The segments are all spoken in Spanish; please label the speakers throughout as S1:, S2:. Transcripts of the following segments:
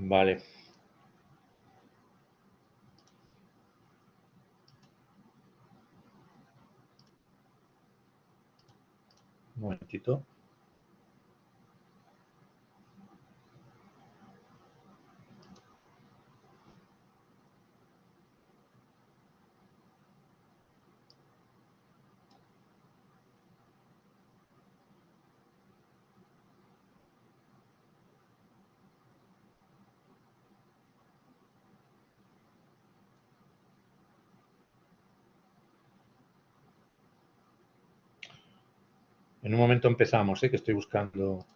S1: Vale. Un momentito. En un momento empezamos, que estoy buscando.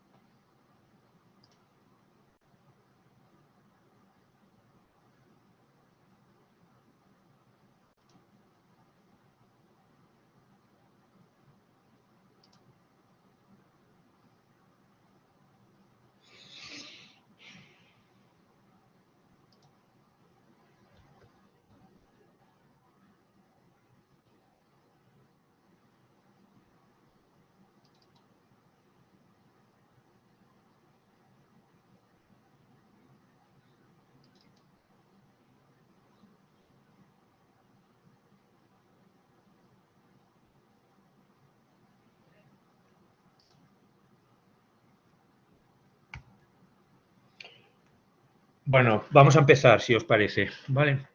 S1: Bueno, vamos a empezar, si os parece, ¿vale?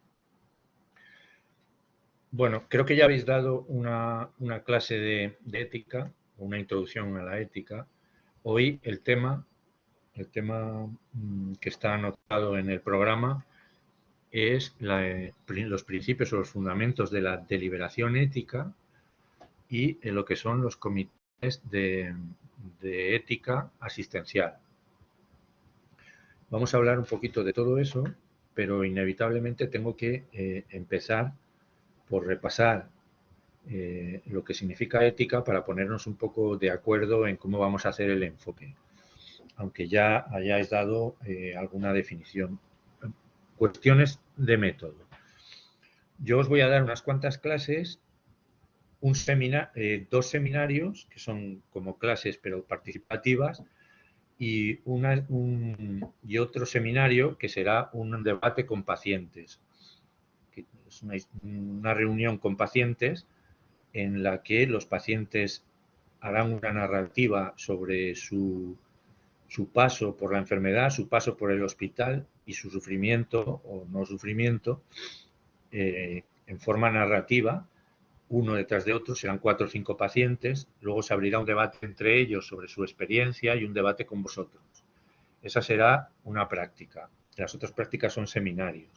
S1: Bueno, creo que ya habéis dado una clase de ética, una introducción a la ética. Hoy el tema que está anotado en el programa es los principios o los fundamentos de la deliberación ética y lo que son los comités de ética asistencial. Vamos a hablar un poquito de todo eso, pero inevitablemente tengo que empezar por repasar lo que significa ética para ponernos un poco de acuerdo en cómo vamos a hacer el enfoque, aunque ya hayáis dado alguna definición. Cuestiones de método. Yo os voy a dar unas cuantas clases, dos seminarios, que son como clases pero participativas, y otro seminario que será un debate con pacientes. Que es una reunión con pacientes en la que los pacientes harán una narrativa sobre su paso por la enfermedad, su paso por el hospital y su sufrimiento o no sufrimiento en forma narrativa, uno detrás de otro, serán 4 o 5 pacientes, luego se abrirá un debate entre ellos sobre su experiencia y un debate con vosotros. Esa será una práctica. Las otras prácticas son seminarios.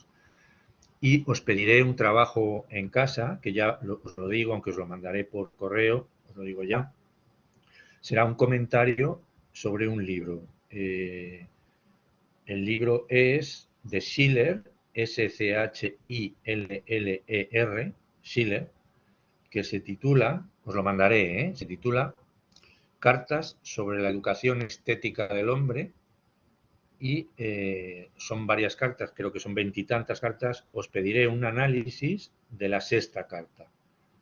S1: Y os pediré un trabajo en casa, que ya os lo digo, aunque os lo mandaré por correo, os lo digo ya. Será un comentario sobre un libro. El libro es de Schiller, Schiller, Schiller, que se titula, os lo mandaré, se titula Cartas sobre la educación estética del hombre, y son varias cartas, creo que son 20 y tantas cartas. Os pediré un análisis de la 6ª carta.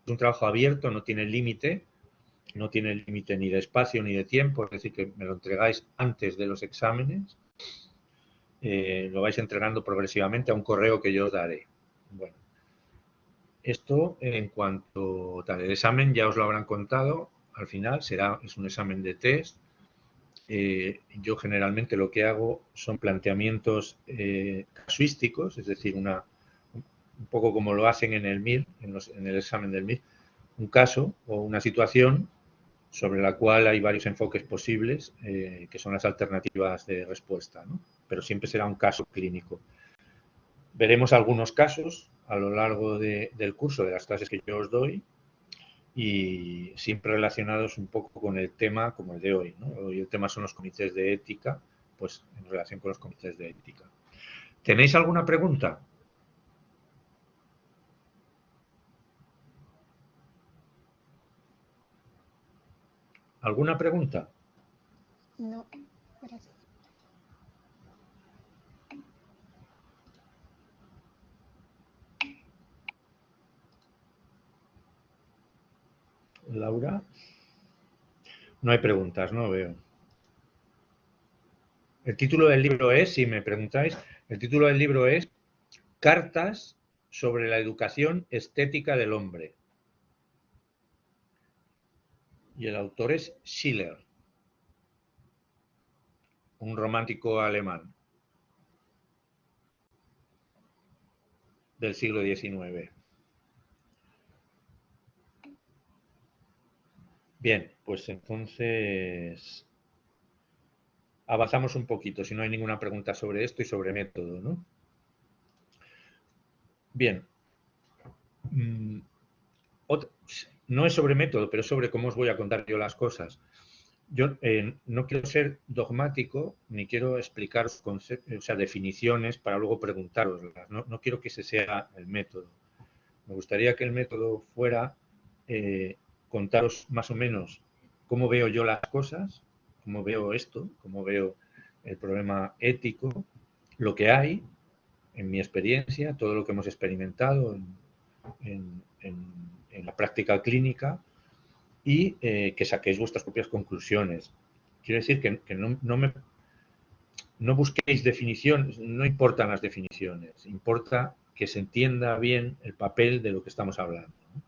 S1: Es un trabajo abierto, no tiene límite, ni de espacio ni de tiempo, es decir, que me lo entregáis antes de los exámenes, lo vais entregando progresivamente a un correo que yo os daré. Bueno, esto en cuanto tal, el examen ya os lo habrán contado, al final es un examen de test. Yo generalmente lo que hago son planteamientos casuísticos, es decir, un poco como lo hacen en el MIR, en el examen del MIR, un caso o una situación sobre la cual hay varios enfoques posibles, que son las alternativas de respuesta, ¿no? Pero siempre será un caso clínico. Veremos algunos casos a lo largo del curso, de las clases que yo os doy, y siempre relacionados un poco con el tema como el de hoy, ¿no? Hoy el tema son los comités de ética, pues en relación con los comités de ética. ¿Tenéis alguna pregunta? ¿Alguna pregunta?
S2: No, gracias.
S1: Laura. No hay preguntas, no veo. El título del libro es, si me preguntáis, el título del libro es Cartas sobre la educación estética del hombre. Y el autor es Schiller, un romántico alemán del siglo XIX. Bien, pues entonces avanzamos un poquito, si no hay ninguna pregunta sobre esto y sobre método, ¿no? Bien. No es sobre método, pero sobre cómo os voy a contar yo las cosas. Yo no quiero ser dogmático, ni quiero explicar definiciones para luego preguntaroslas. No quiero que ese sea el método. Me gustaría que el método fuera contaros más o menos cómo veo yo las cosas, cómo veo esto, cómo veo el problema ético, lo que hay en mi experiencia, todo lo que hemos experimentado en la práctica clínica y que saquéis vuestras propias conclusiones. Quiero decir que no busquéis definiciones, no importan las definiciones, importa que se entienda bien el papel de lo que estamos hablando, ¿no?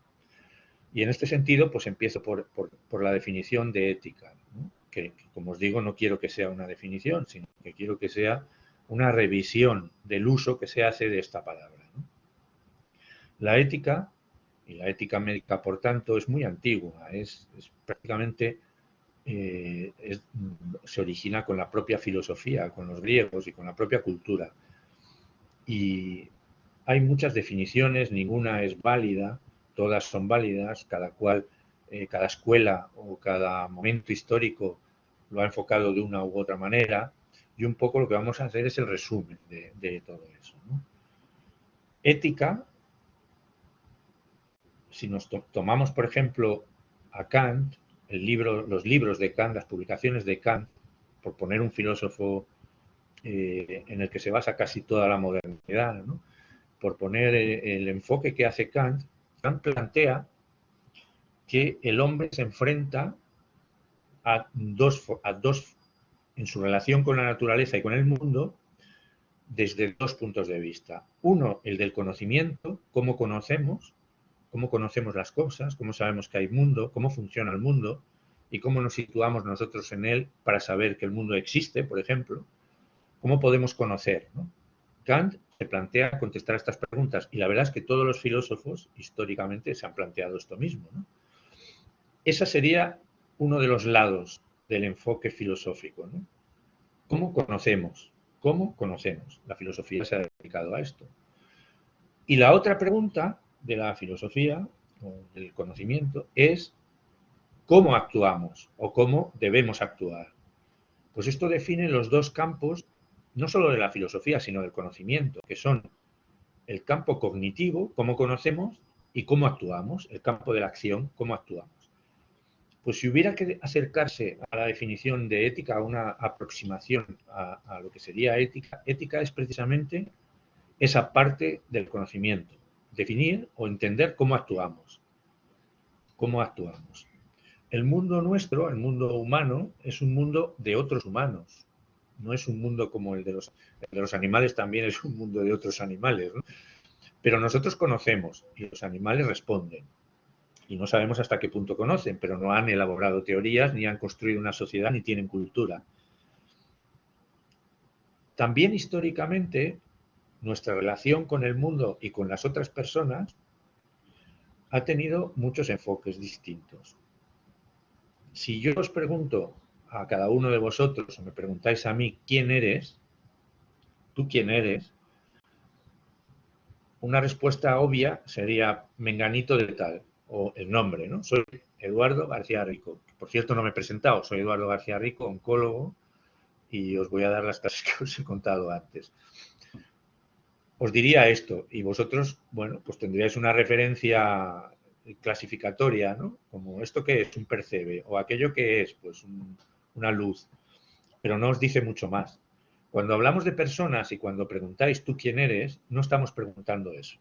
S1: Y en este sentido, pues empiezo por la definición de ética, ¿no? Que, como os digo, no quiero que sea una definición, sino que quiero que sea una revisión del uso que se hace de esta palabra, ¿no? La ética, y la ética médica, por tanto, es muy antigua, es prácticamente, se origina con la propia filosofía, con los griegos y con la propia cultura. Y hay muchas definiciones, ninguna es válida, todas son válidas, cada escuela o cada momento histórico lo ha enfocado de una u otra manera, y un poco lo que vamos a hacer es el resumen de todo eso, ¿no? Ética, si nos tomamos, por ejemplo, a Kant, los libros de Kant, las publicaciones de Kant, por poner un filósofo en el que se basa casi toda la modernidad, ¿no? Por poner el enfoque que hace Kant, Kant plantea que el hombre se enfrenta a dos, en su relación con la naturaleza y con el mundo, desde dos puntos de vista. Uno, el del conocimiento, cómo conocemos las cosas, cómo sabemos que hay mundo, cómo funciona el mundo y cómo nos situamos nosotros en él para saber que el mundo existe, por ejemplo. ¿Cómo podemos conocer, ¿no? Kant se plantea contestar estas preguntas y la verdad es que todos los filósofos históricamente se han planteado esto mismo, ¿no? Ese sería uno de los lados del enfoque filosófico, ¿no? ¿Cómo conocemos? ¿Cómo conocemos? La filosofía se ha dedicado a esto. Y la otra pregunta de la filosofía o del conocimiento es cómo actuamos o cómo debemos actuar. Pues esto define los dos campos, no solo de la filosofía, sino del conocimiento, que son el campo cognitivo, cómo conocemos, y cómo actuamos, el campo de la acción, cómo actuamos. Pues si hubiera que acercarse a la definición de ética, a una aproximación a lo que sería ética, ética es precisamente esa parte del conocimiento, definir o entender cómo actuamos. Cómo actuamos. El mundo nuestro, el mundo humano, es un mundo de otros humanos. No es un mundo como el de los animales, también es un mundo de otros animales, ¿no? Pero nosotros conocemos y los animales responden. Y no sabemos hasta qué punto conocen, pero no han elaborado teorías, ni han construido una sociedad, ni tienen cultura. También históricamente, nuestra relación con el mundo y con las otras personas ha tenido muchos enfoques distintos. Si yo os pregunto a cada uno de vosotros, o me preguntáis a mí, ¿quién eres? ¿Tú quién eres? Una respuesta obvia sería menganito de tal, o el nombre, ¿no? Soy Eduardo García Rico. Por cierto, no me he presentado, soy Eduardo García Rico, oncólogo, y os voy a dar las cosas que os he contado antes. Os diría esto, y vosotros, bueno, pues tendríais una referencia clasificatoria, ¿no? Como esto que es un percebe, o aquello que es, pues, una luz, pero no os dice mucho más. Cuando hablamos de personas y cuando preguntáis tú quién eres, no estamos preguntando eso.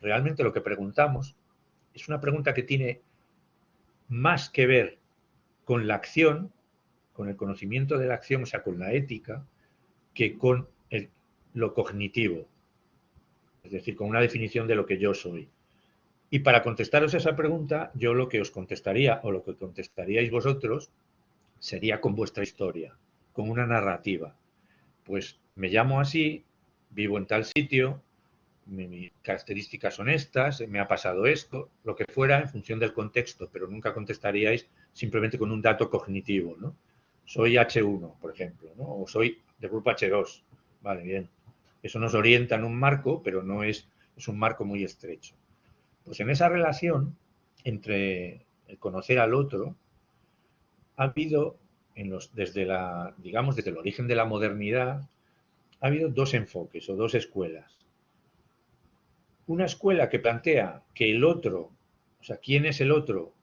S1: Realmente lo que preguntamos es una pregunta que tiene más que ver con la acción, con el conocimiento de la acción, o sea, con la ética, que con lo cognitivo, es decir, con una definición de lo que yo soy. Y para contestaros esa pregunta, yo lo que os contestaría, o lo que contestaríais vosotros, sería con vuestra historia, con una narrativa. Pues me llamo así, vivo en tal sitio, mis características son estas, me ha pasado esto, lo que fuera en función del contexto, pero nunca contestaríais simplemente con un dato cognitivo, ¿no? Soy H1, por ejemplo, ¿no? O soy del grupo H2. Vale, bien. Eso nos orienta en un marco, pero no es un marco muy estrecho. Pues en esa relación entre el conocer al otro, ha habido, desde el origen de la modernidad, ha habido dos enfoques o dos escuelas. Una escuela que plantea que el otro, o sea, ¿quién es el otro?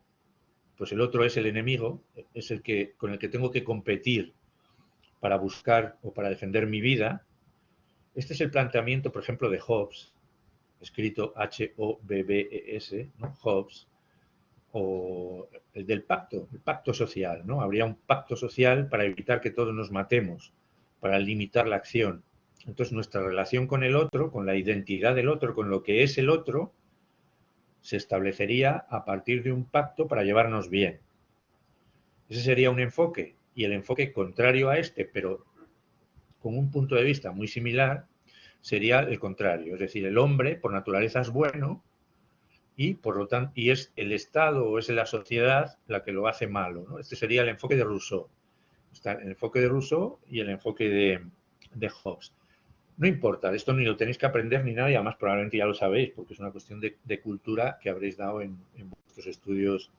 S1: Pues el otro es el enemigo, es con el que tengo que competir para buscar o para defender mi vida. Este es el planteamiento, por ejemplo, de Hobbes, escrito H-O-B-B-E-S, ¿no? Hobbes, o el del pacto, el pacto social, ¿no? Habría un pacto social para evitar que todos nos matemos, para limitar la acción. Entonces, nuestra relación con el otro, con la identidad del otro, con lo que es el otro, se establecería a partir de un pacto para llevarnos bien. Ese sería un enfoque. Y el enfoque contrario a este, pero con un punto de vista muy similar, sería el contrario. Es decir, el hombre, por naturaleza, es bueno, y por lo tanto, y es el Estado o es la sociedad la que lo hace malo, ¿no? Este sería el enfoque de Rousseau. Está el enfoque de Rousseau y el enfoque de Hobbes. No importa, esto ni lo tenéis que aprender ni nada, y además probablemente ya lo sabéis, porque es una cuestión de cultura que habréis dado en vuestros estudios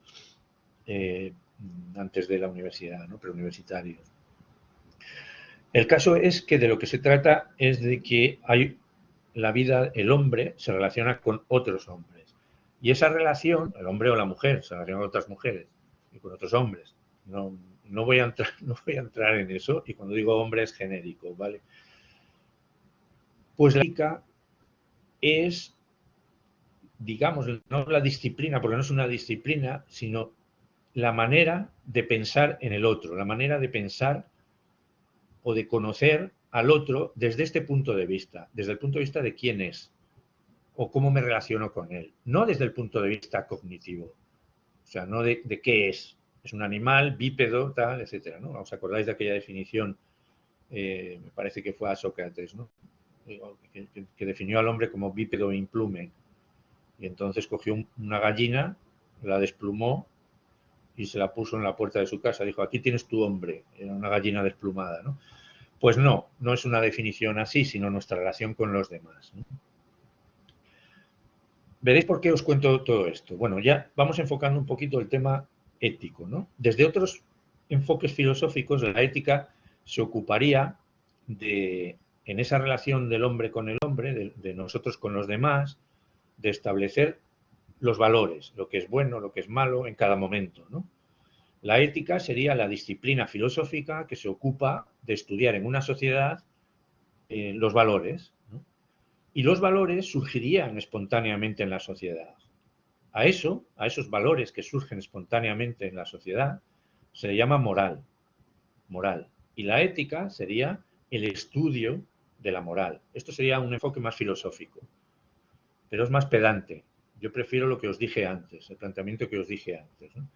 S1: antes de la universidad, ¿no? Preuniversitarios. El caso es que de lo que se trata es de que la vida, el hombre se relaciona con otros hombres. Y esa relación, el hombre o la mujer, se relaciona con otras mujeres y con otros hombres. No voy a entrar en eso, y cuando digo hombre es genérico, ¿vale? Pues la ética es, digamos, no la disciplina, porque no es una disciplina, sino la manera de pensar en el otro, la manera de pensar o de conocer al otro desde este punto de vista, desde el punto de vista de quién es o cómo me relaciono con él, no desde el punto de vista cognitivo, o sea, no de qué es un animal, bípedo, tal, etcétera, ¿no? ¿Os acordáis de aquella definición? Me parece que fue a Sócrates, ¿no? Que definió al hombre como bípedo implume, y entonces cogió una gallina, la desplumó y se la puso en la puerta de su casa. Dijo, aquí tienes tu hombre. Era una gallina desplumada, ¿no? Pues no es una definición así, sino nuestra relación con los demás, ¿no? Veréis por qué os cuento todo esto. Bueno, ya vamos enfocando un poquito el tema ético, ¿no? Desde otros enfoques filosóficos, la ética se ocuparía en esa relación del hombre con el hombre, de nosotros con los demás, de establecer los valores, lo que es bueno, lo que es malo en cada momento, ¿no? La ética sería la disciplina filosófica que se ocupa de estudiar en una sociedad los valores, ¿no? Y los valores surgirían espontáneamente en la sociedad. A esos valores que surgen espontáneamente en la sociedad, se le llama moral. Y la ética sería el estudio de la moral. Esto sería un enfoque más filosófico, pero es más pedante. Yo prefiero lo que os dije antes, el planteamiento que os dije antes, ¿no?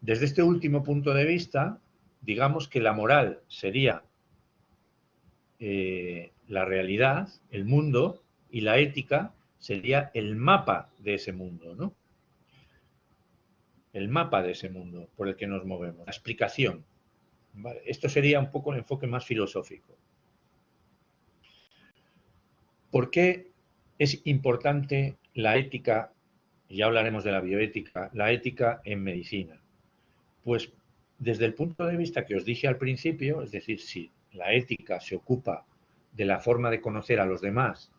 S1: Desde este último punto de vista, digamos que la moral sería la realidad, el mundo, y la ética sería el mapa de ese mundo, ¿no? El mapa de ese mundo por el que nos movemos, la explicación, ¿vale? Esto sería un poco el enfoque más filosófico. ¿Por qué es importante la ética? Y ya hablaremos de la bioética, la ética en medicina. Pues desde el punto de vista que os dije al principio, es decir, si la ética se ocupa de la forma de conocer a los demás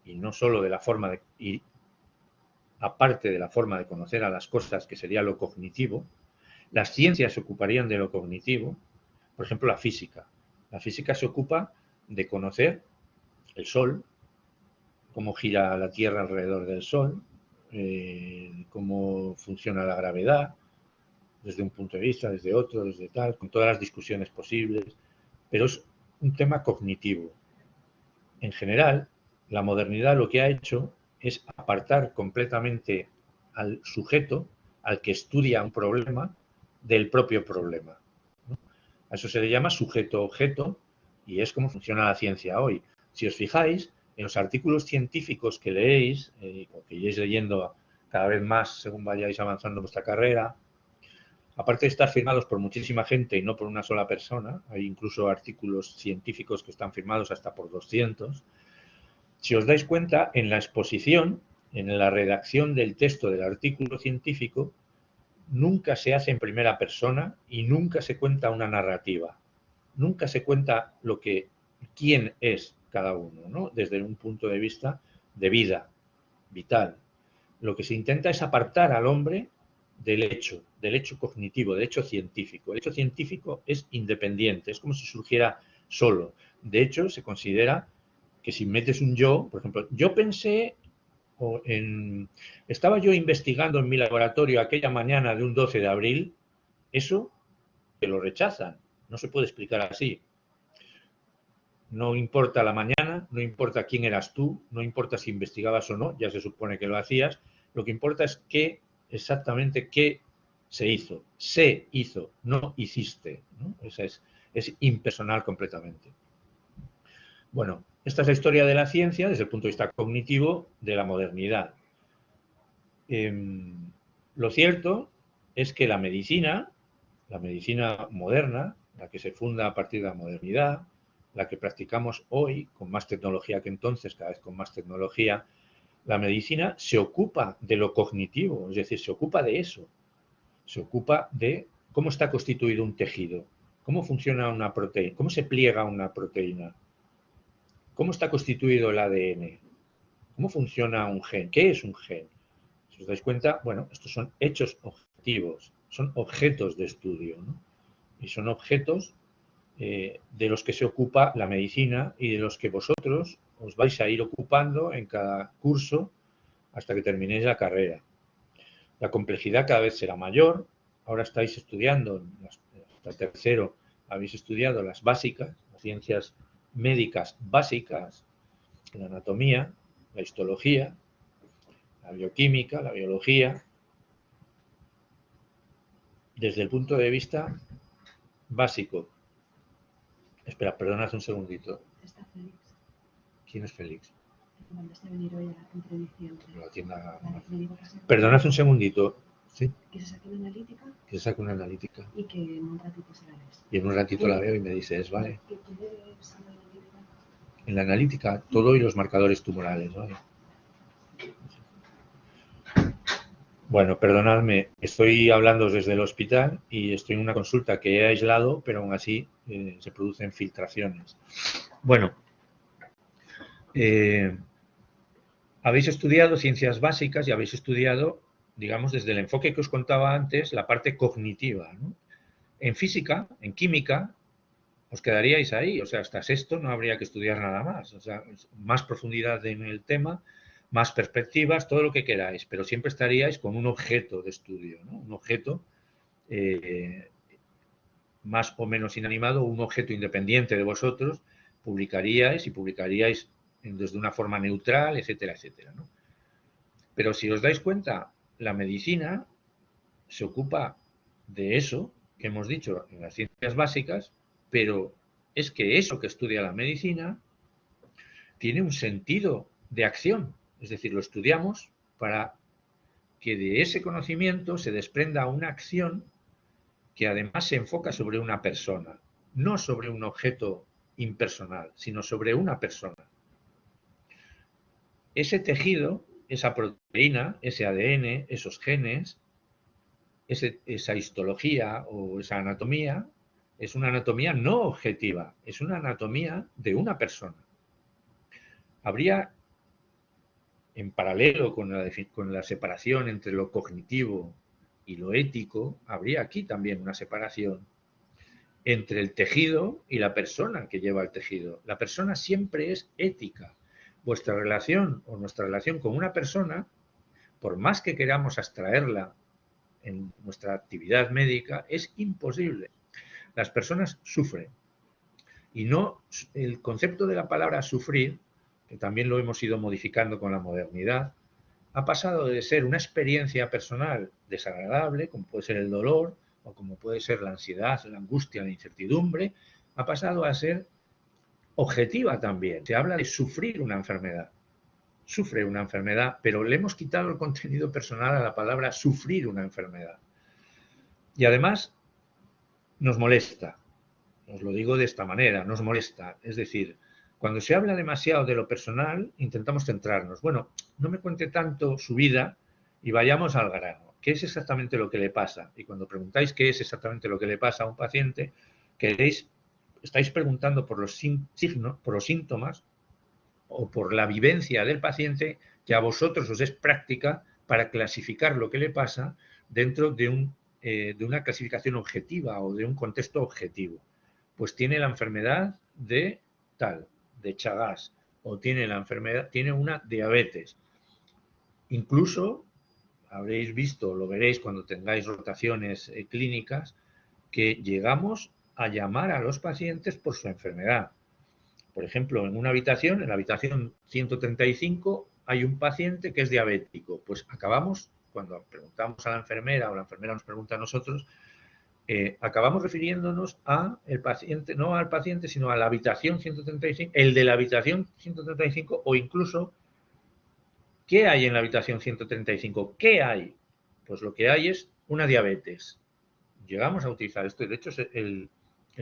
S1: y no solo de la forma de, y aparte de la forma de conocer a las cosas, que sería lo cognitivo, las ciencias se ocuparían de lo cognitivo, por ejemplo, la física. La física se ocupa de conocer el Sol, cómo gira la Tierra alrededor del Sol, cómo funciona la gravedad, desde un punto de vista, desde otro, desde tal, con todas las discusiones posibles, pero es un tema cognitivo. En general, la modernidad lo que ha hecho es apartar completamente al sujeto, al que estudia un problema, del propio problema, ¿no? A eso se le llama sujeto-objeto y es como funciona la ciencia hoy. Si os fijáis, en los artículos científicos que leéis, o que iréis leyendo cada vez más según vayáis avanzando en vuestra carrera, aparte de estar firmados por muchísima gente y no por una sola persona, hay incluso artículos científicos que están firmados hasta por 200, si os dais cuenta, en la exposición, en la redacción del texto del artículo científico, nunca se hace en primera persona y nunca se cuenta una narrativa. Nunca se cuenta quién es cada uno, ¿no? Desde un punto de vista de vida, vital. Lo que se intenta es apartar al hombre del hecho cognitivo, del hecho científico. El hecho científico es independiente, es como si surgiera solo. De hecho, se considera que si metes un yo, por ejemplo, yo pensé, estaba yo investigando en mi laboratorio aquella mañana de un 12 de abril, eso te lo rechazan, no se puede explicar así. No importa la mañana, no importa quién eras tú, no importa si investigabas o no, ya se supone que lo hacías, lo que importa es exactamente qué se hizo. Se hizo, no hiciste, ¿no? Esa es impersonal completamente. Bueno, esta es la historia de la ciencia desde el punto de vista cognitivo de la modernidad. Lo cierto es que la medicina moderna, la que se funda a partir de la modernidad, la que practicamos hoy, con más tecnología que entonces, cada vez con más tecnología, la medicina se ocupa de lo cognitivo, es decir, se ocupa de eso, se ocupa de cómo está constituido un tejido, cómo funciona una proteína, cómo se pliega una proteína, cómo está constituido el ADN, cómo funciona un gen, qué es un gen. Si os dais cuenta, bueno, estos son hechos objetivos, son objetos de estudio, ¿no? Y son objetos de los que se ocupa la medicina y de los que vosotros os vais a ir ocupando en cada curso hasta que terminéis la carrera. La complejidad cada vez será mayor. Ahora estáis estudiando, hasta tercero habéis estudiado las básicas, las ciencias médicas básicas, la anatomía, la histología, la bioquímica, la biología, desde el punto de vista básico. Espera, perdonad un segundito.
S3: Está Félix.
S1: ¿Quién es Félix?
S3: Me mandaste a venir hoy a la entrevista.
S1: La tienda...
S3: La
S1: Perdonad un segundito. ¿Sí?
S3: Que se saque una analítica.
S1: Que se saque una analítica.
S3: Y que en un ratito se la ves.
S1: Y en un ratito la veo y me dices, vale.
S3: ¿Qué quieres en la analítica?
S1: En la analítica, todo y los marcadores tumorales, ¿vale? Bueno, perdonadme, estoy hablando desde el hospital y estoy en una consulta que he aislado, pero aún así se producen filtraciones. Bueno, habéis estudiado ciencias básicas y habéis estudiado, digamos, desde el enfoque que os contaba antes, la parte cognitiva, ¿no? En física, en química, os quedaríais ahí, o sea, hasta sexto no habría que estudiar nada más, o sea, más profundidad en el tema, más perspectivas, todo lo que queráis, pero siempre estaríais con un objeto de estudio, ¿no? Un objeto más o menos inanimado, un objeto independiente de vosotros, publicaríais desde una forma neutral, etcétera, etcétera, ¿no? Pero si os dais cuenta, la medicina se ocupa de eso que hemos dicho en las ciencias básicas, pero es que eso que estudia la medicina tiene un sentido de acción. Es decir, lo estudiamos para que de ese conocimiento se desprenda una acción que además se enfoca sobre una persona, no sobre un objeto impersonal, sino sobre una persona. Ese tejido, esa proteína, ese ADN, esos genes, esa histología o esa anatomía, es una anatomía no objetiva, es una anatomía de una persona. Habría, en paralelo con la separación entre lo cognitivo y lo ético, habría aquí también una separación entre el tejido y la persona que lleva el tejido. La persona siempre es ética. Vuestra relación o nuestra relación con una persona, por más que queramos abstraerla en nuestra actividad médica, es imposible. Las personas sufren. Y no el concepto de la palabra sufrir, que también lo hemos ido modificando con la modernidad, ha pasado de ser una experiencia personal desagradable, como puede ser el dolor, o como puede ser la ansiedad, la angustia, la incertidumbre, ha pasado a ser objetiva también. Se habla de sufrir una enfermedad. Sufre una enfermedad, pero le hemos quitado el contenido personal a la palabra sufrir una enfermedad. Y además nos molesta. Os lo digo de esta manera, nos molesta. Es decir, cuando se habla demasiado de lo personal, intentamos centrarnos. Bueno, no me cuente tanto su vida y vayamos al grano. ¿Qué es exactamente lo que le pasa? Y cuando preguntáis qué es exactamente lo que le pasa a un paciente, estáis preguntando por los signos, por los síntomas o por la vivencia del paciente que a vosotros os es práctica para clasificar lo que le pasa dentro de una clasificación objetiva o de un contexto objetivo. Pues tiene la enfermedad de tal, de Chagas, o tiene una diabetes. Incluso habréis visto, lo veréis cuando tengáis rotaciones clínicas, que llegamos a llamar a los pacientes por su enfermedad. Por ejemplo, en la habitación 135, hay un paciente que es diabético. Pues acabamos, cuando preguntamos a la enfermera o la enfermera nos pregunta a nosotros, acabamos refiriéndonos a el paciente, no al paciente, sino a la habitación 135, el de la habitación 135 o incluso, ¿qué hay en la habitación 135? ¿Qué hay? Pues lo que hay es una diabetes. Llegamos a utilizar esto, de hecho es el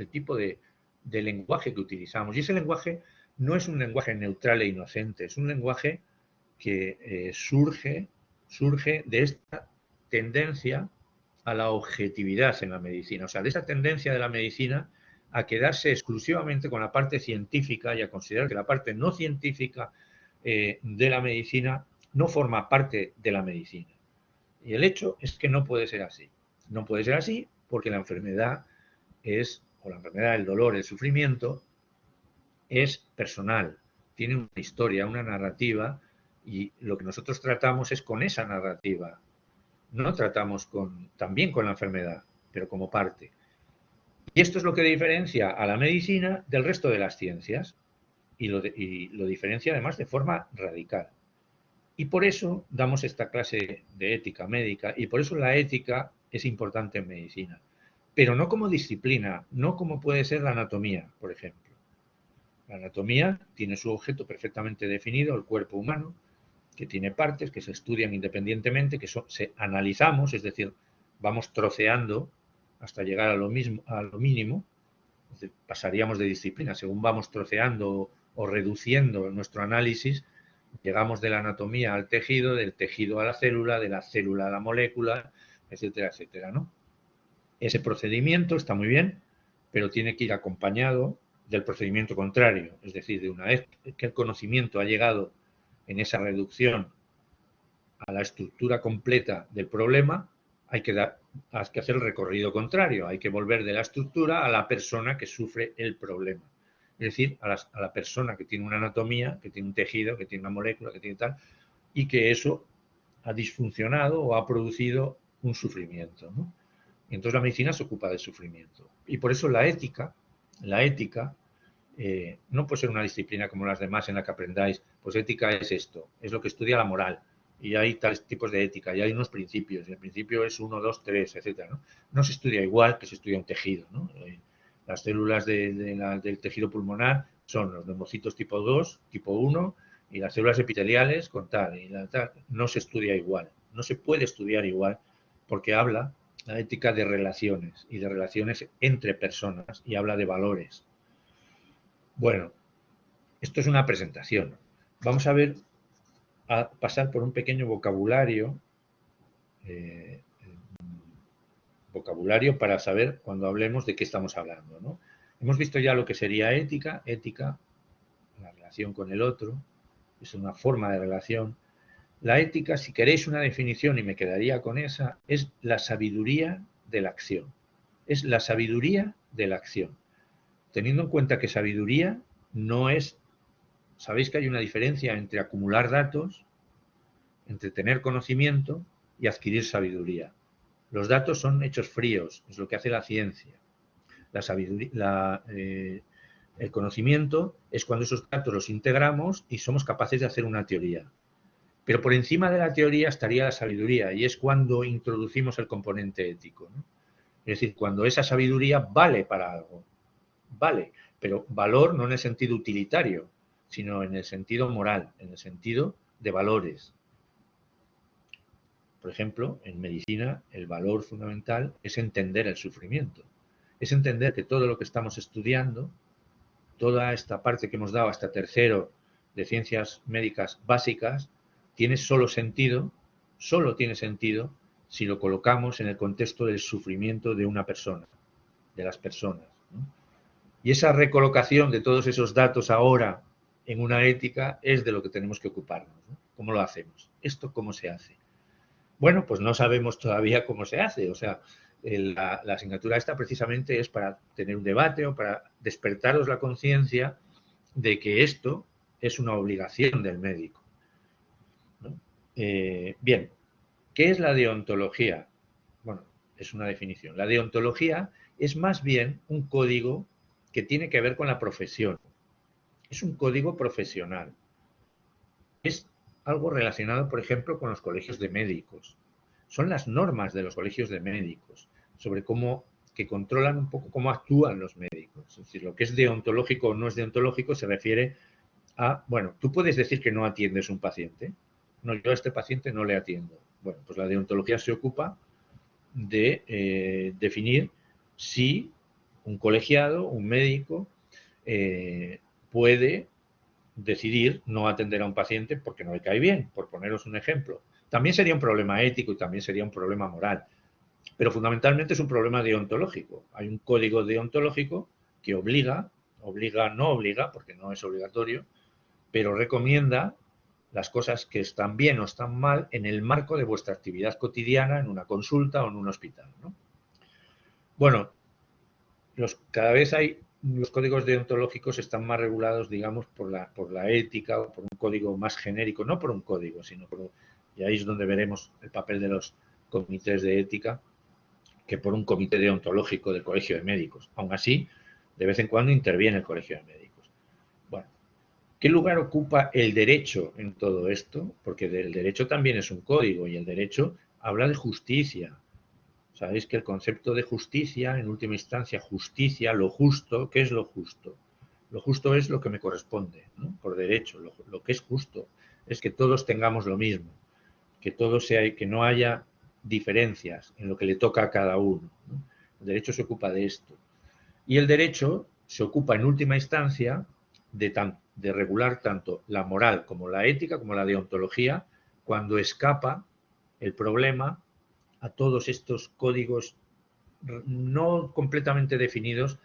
S1: tipo de lenguaje que utilizamos. Y ese lenguaje no es un lenguaje neutral e inocente, es un lenguaje que surge de esta tendencia a la objetividad en la medicina, o sea, de esa tendencia de la medicina a quedarse exclusivamente con la parte científica y a considerar que la parte no científica de la medicina no forma parte de la medicina. Y el hecho es que no puede ser así. No puede ser así porque la enfermedad el dolor, el sufrimiento, es personal, tiene una historia, una narrativa, y lo que nosotros tratamos es con esa narrativa. No tratamos también con la enfermedad, pero como parte. Y esto es lo que diferencia a la medicina del resto de las ciencias, y lo diferencia además de forma radical. Y por eso damos esta clase de ética médica, y por eso la ética es importante en medicina. Pero no como disciplina, no como puede ser la anatomía, por ejemplo. La anatomía tiene su objeto perfectamente definido, el cuerpo humano, que tiene partes que se estudian independientemente, que se analizamos, es decir, vamos troceando hasta llegar a lo mínimo, es decir, pasaríamos de disciplina, según vamos troceando o reduciendo nuestro análisis, llegamos de la anatomía al tejido, del tejido a la célula, de la célula a la molécula, etcétera, etcétera, ¿no? Ese procedimiento está muy bien, pero tiene que ir acompañado del procedimiento contrario, es decir, de una vez que el conocimiento ha llegado en esa reducción a la estructura completa del problema, hay que hacer el recorrido contrario, hay que volver de la estructura a la persona que sufre el problema. Es decir, a la persona que tiene una anatomía, que tiene un tejido, que tiene una molécula, que tiene tal, y que eso ha disfuncionado o ha producido un sufrimiento, ¿no? Y entonces la medicina se ocupa del sufrimiento. Y por eso la ética no puede ser una disciplina como las demás en la que aprendáis, pues ética es esto, es lo que estudia la moral. Y hay tales tipos de ética, y hay unos principios, y el principio es 1, 2, 3, etcétera, ¿no? No se estudia igual que se estudia un tejido, ¿no? Las células del tejido pulmonar son los neumocitos tipo 2, tipo 1, y las células epiteliales con tal, no se estudia igual, no se puede estudiar igual, porque habla la ética de relaciones, y de relaciones entre personas, y habla de valores. Bueno, esto es una presentación. Vamos a pasar por un pequeño vocabulario, para saber cuando hablemos de qué estamos hablando, ¿no? Hemos visto ya lo que sería ética, la relación con el otro, es una forma de relación. La ética, si queréis una definición, y me quedaría con esa, es la sabiduría de la acción. Es la sabiduría de la acción. Teniendo en cuenta que sabiduría no es... Sabéis que hay una diferencia entre acumular datos, entre tener conocimiento y adquirir sabiduría. Los datos son hechos fríos, es lo que hace la ciencia. La El conocimiento es cuando esos datos los integramos y somos capaces de hacer una teoría. Pero por encima de la teoría estaría la sabiduría, y es cuando introducimos el componente ético, ¿no? Es decir, cuando esa sabiduría vale para algo. Vale, pero valor no en el sentido utilitario, sino en el sentido moral, en el sentido de valores. Por ejemplo, en medicina el valor fundamental es entender el sufrimiento. Es entender que todo lo que estamos estudiando, toda esta parte que hemos dado hasta tercero de ciencias médicas básicas, tiene solo tiene sentido si lo colocamos en el contexto del sufrimiento de una persona, de las personas, ¿no? Y esa recolocación de todos esos datos ahora en una ética es de lo que tenemos que ocuparnos, ¿no? ¿Cómo lo hacemos? ¿Esto cómo se hace? Bueno, pues no sabemos todavía cómo se hace. O sea, la asignatura esta precisamente es para tener un debate o para despertaros la conciencia de que esto es una obligación del médico, ¿no? Bien, ¿qué es la deontología? Bueno, es una definición. La deontología es más bien un código que tiene que ver con la profesión. Es un código profesional. Es algo relacionado, por ejemplo, con los colegios de médicos. Son las normas de los colegios de médicos sobre cómo, que controlan un poco cómo actúan los médicos. Es decir, lo que es deontológico o no es deontológico se refiere a, bueno, tú puedes decir que no atiendes a un paciente. No, yo a este paciente no le atiendo. Bueno, pues la deontología se ocupa de definir si un colegiado, un médico, puede decidir no atender a un paciente porque no le cae bien, por poneros un ejemplo. También sería un problema ético y también sería un problema moral, pero fundamentalmente es un problema deontológico. Hay un código deontológico que no obliga, porque no es obligatorio, pero recomienda las cosas que están bien o están mal en el marco de vuestra actividad cotidiana, en una consulta o en un hospital, ¿no? Bueno, cada vez los códigos deontológicos están más regulados, digamos, por la ética o por un código más genérico, no por un código, sino y ahí es donde veremos el papel de los comités de ética, que por un comité deontológico del Colegio de Médicos. Aún así, de vez en cuando interviene el Colegio de Médicos. Bueno, ¿qué lugar ocupa el derecho en todo esto? Porque el derecho también es un código y el derecho habla de justicia. Sabéis que el concepto de justicia, en última instancia, justicia, lo justo, ¿qué es lo justo? Lo justo es lo que me corresponde, ¿no? Por derecho. Lo que es justo es que todos tengamos lo mismo, que no haya diferencias en lo que le toca a cada uno, ¿no? El derecho se ocupa de esto. Y el derecho se ocupa, en última instancia, de regular tanto la moral como la ética, como la deontología, cuando escapa el problema a todos estos códigos no completamente definidos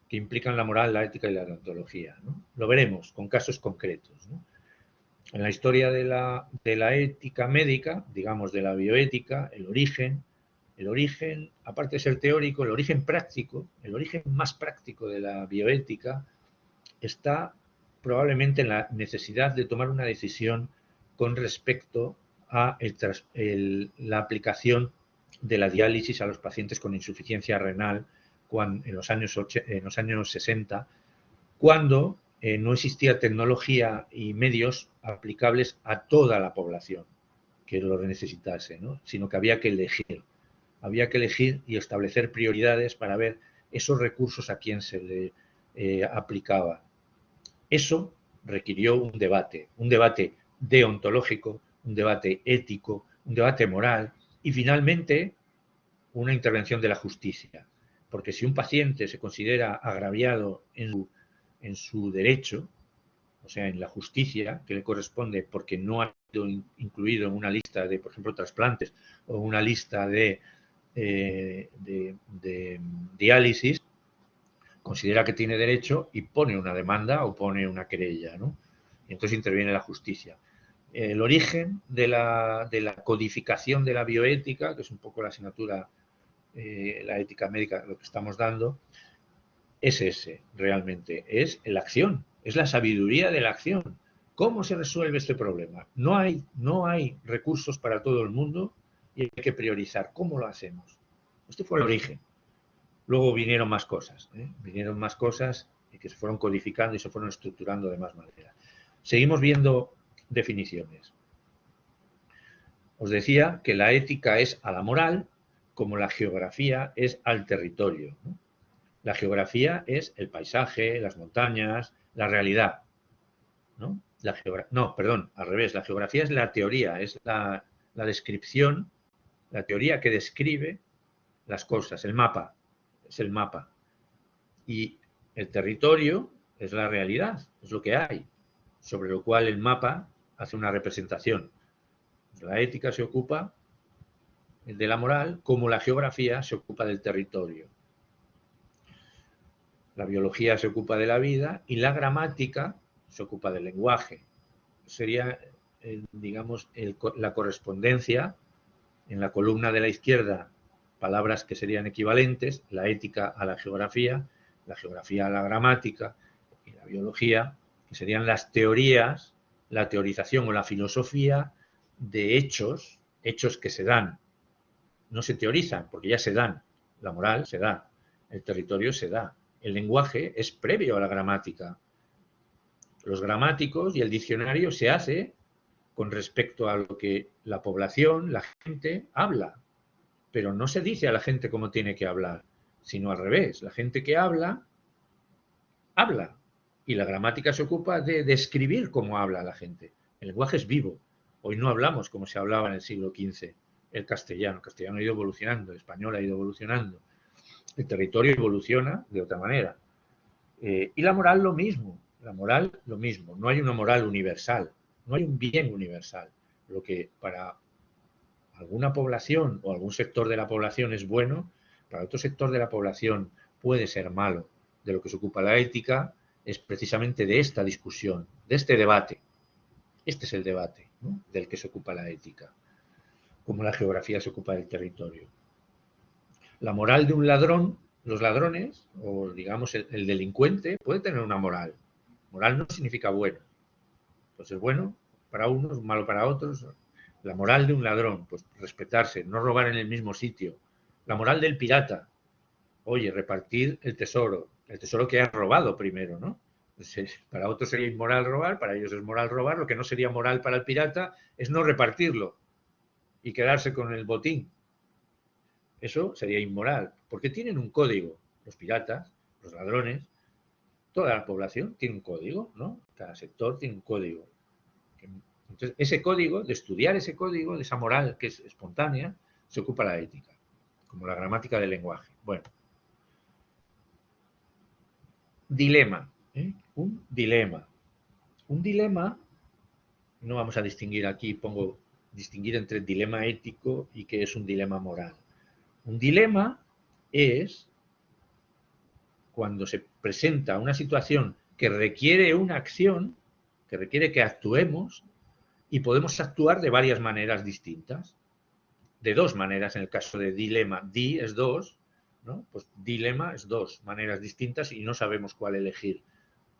S1: que implican la moral, la ética y la deontología, ¿no? Lo veremos con casos concretos, ¿no? En la historia de la ética médica, digamos de la bioética, el origen, aparte de ser teórico, el origen práctico, el origen más práctico de la bioética está probablemente en la necesidad de tomar una decisión con respecto a la aplicación de la diálisis a los pacientes con insuficiencia renal en los años 60, cuando no existía tecnología y medios aplicables a toda la población que lo necesitase, ¿no? Sino que había que elegir. Había que elegir y establecer prioridades para ver esos recursos a quién se le aplicaba. Eso requirió un debate deontológico, un debate ético, un debate moral y finalmente una intervención de la justicia. Porque si un paciente se considera agraviado en su derecho, o sea, en la justicia que le corresponde porque no ha sido incluido en una lista de, por ejemplo, trasplantes o una lista de diálisis, considera que tiene derecho y pone una demanda o pone una querella, ¿no? Y entonces interviene la justicia. El origen de la codificación de la bioética, que es un poco la asignatura, la ética médica, lo que estamos dando, es ese, realmente, es la acción, es la sabiduría de la acción. ¿Cómo se resuelve este problema? No hay recursos para todo el mundo y hay que priorizar. ¿Cómo lo hacemos? Este fue el origen. Luego vinieron más cosas, ¿eh? Vinieron más cosas y que se fueron codificando y se fueron estructurando de más manera. Seguimos viendo definiciones. Os decía que la ética es a la moral como la geografía es al territorio, ¿no? La geografía es el paisaje, las montañas, la realidad, ¿no? No, perdón, al revés. La geografía es la teoría, es la descripción, la teoría que describe las cosas, el mapa, es el mapa. Y el territorio es la realidad, es lo que hay, sobre lo cual el mapa hace una representación. La ética se ocupa de la moral, como la geografía se ocupa del territorio. La biología se ocupa de la vida y la gramática se ocupa del lenguaje. Sería, digamos, la correspondencia en la columna de la izquierda, palabras que serían equivalentes, la ética a la geografía a la gramática y la biología, que serían las teorías, la teorización o la filosofía de hechos que se dan. No se teorizan porque ya se dan. La moral se da, el territorio se da. El lenguaje es previo a la gramática. Los gramáticos y el diccionario se hace con respecto a lo que la población, la gente, habla. Pero no se dice a la gente cómo tiene que hablar, sino al revés. La gente que habla, habla. Y la gramática se ocupa de describir cómo habla la gente. El lenguaje es vivo. Hoy no hablamos como se hablaba en el siglo XV, el castellano. El castellano ha ido evolucionando, el español ha ido evolucionando. El territorio evoluciona de otra manera. Y la moral lo mismo. La moral lo mismo. No hay una moral universal. No hay un bien universal. Lo que para alguna población o algún sector de la población es bueno, para otro sector de la población puede ser malo. De lo que se ocupa la ética es precisamente de esta discusión, de este debate. Este es el debate, ¿no?, del que se ocupa la ética, como la geografía se ocupa del territorio. La moral de un ladrón, los ladrones, o digamos el delincuente, puede tener una moral. Moral no significa bueno. Pues es bueno para unos, malo para otros. La moral de un ladrón, pues respetarse, no robar en el mismo sitio. La moral del pirata, oye, repartir el tesoro que has robado primero, ¿no? Pues para otros sería inmoral robar, para ellos es moral robar. Lo que no sería moral para el pirata es no repartirlo y quedarse con el botín. Eso sería inmoral, porque tienen un código. Los piratas, los ladrones, toda la población tiene un código, ¿no? Cada sector tiene un código. Entonces, ese código, de estudiar ese código, de esa moral que es espontánea, se ocupa la ética, como la gramática del lenguaje. Bueno. Dilema. Un dilema. Un dilema, no vamos a distinguir aquí, pongo distinguir entre dilema ético y qué es un dilema moral. Un dilema es cuando se presenta una situación que requiere una acción, que requiere que actuemos, y podemos actuar de varias maneras distintas. De dos maneras en el caso de dilema. Di es dos, ¿no? Pues dilema es dos maneras distintas y no sabemos cuál elegir.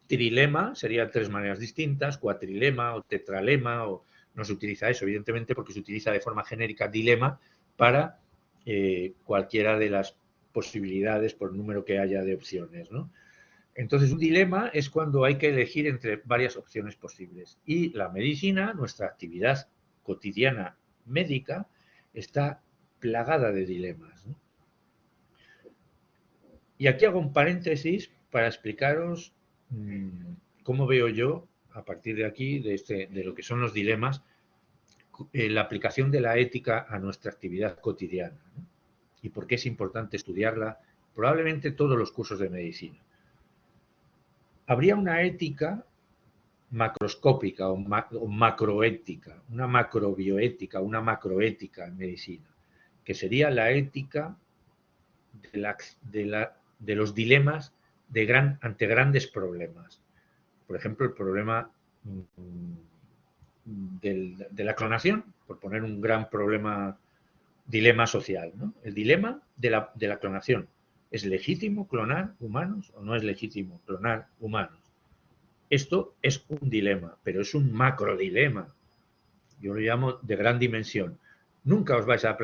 S1: Trilema sería tres maneras distintas, cuatrilema o tetralema, o no se utiliza eso, evidentemente, porque se utiliza de forma genérica dilema para cualquiera de las posibilidades por número que haya de opciones, ¿no? Entonces, un dilema es cuando hay que elegir entre varias opciones posibles. Y la medicina, nuestra actividad cotidiana médica, está plagada de dilemas, ¿no? Y aquí hago un paréntesis para explicaros cómo veo yo, a partir de aquí, de lo que son los dilemas, la aplicación de la ética a nuestra actividad cotidiana, ¿no? Y por qué es importante estudiarla, probablemente todos los cursos de medicina. Habría una ética macroscópica o macroética, una macrobioética, una macroética en medicina, que sería la ética de los dilemas ante grandes problemas. Por ejemplo, el problema de la clonación, por poner un gran dilema social, ¿no? El dilema de la clonación. ¿Es legítimo clonar humanos o no es legítimo clonar humanos? Esto es un dilema, pero es un macrodilema. Yo lo llamo de gran dimensión. Nunca os vais a...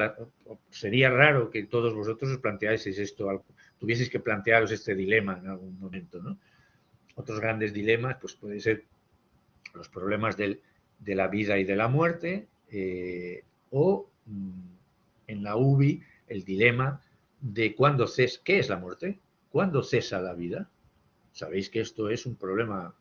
S1: Sería raro que todos vosotros os planteaseis esto, tuvieseis que plantearos este dilema en algún momento, ¿no? Otros grandes dilemas pues pueden ser los problemas de la vida y de la muerte, o en la UBI el dilema de cuándo cesa, ¿qué es la muerte? ¿Cuándo cesa la vida? Sabéis que esto es un problema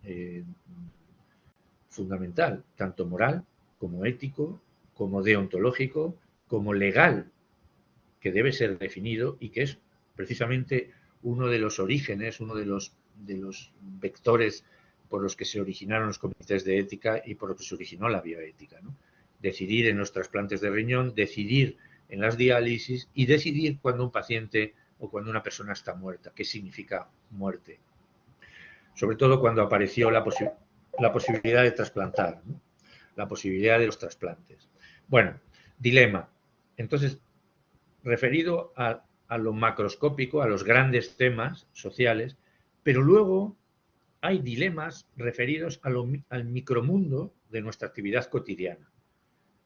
S1: fundamental, tanto moral como ético, como deontológico, como legal, que debe ser definido y que es precisamente uno de los orígenes, uno de los vectores por los que se originaron los comités de ética y por los que se originó la bioética, ¿no? Decidir en los trasplantes de riñón, decidir en las diálisis y decidir cuando un paciente o cuando una persona está muerta, qué significa muerte. Sobre todo cuando apareció la posibilidad de trasplantar, ¿no? La posibilidad de los trasplantes. Bueno, dilema. Entonces, referido a lo macroscópico, a los grandes temas sociales, pero luego hay dilemas referidos al micromundo de nuestra actividad cotidiana.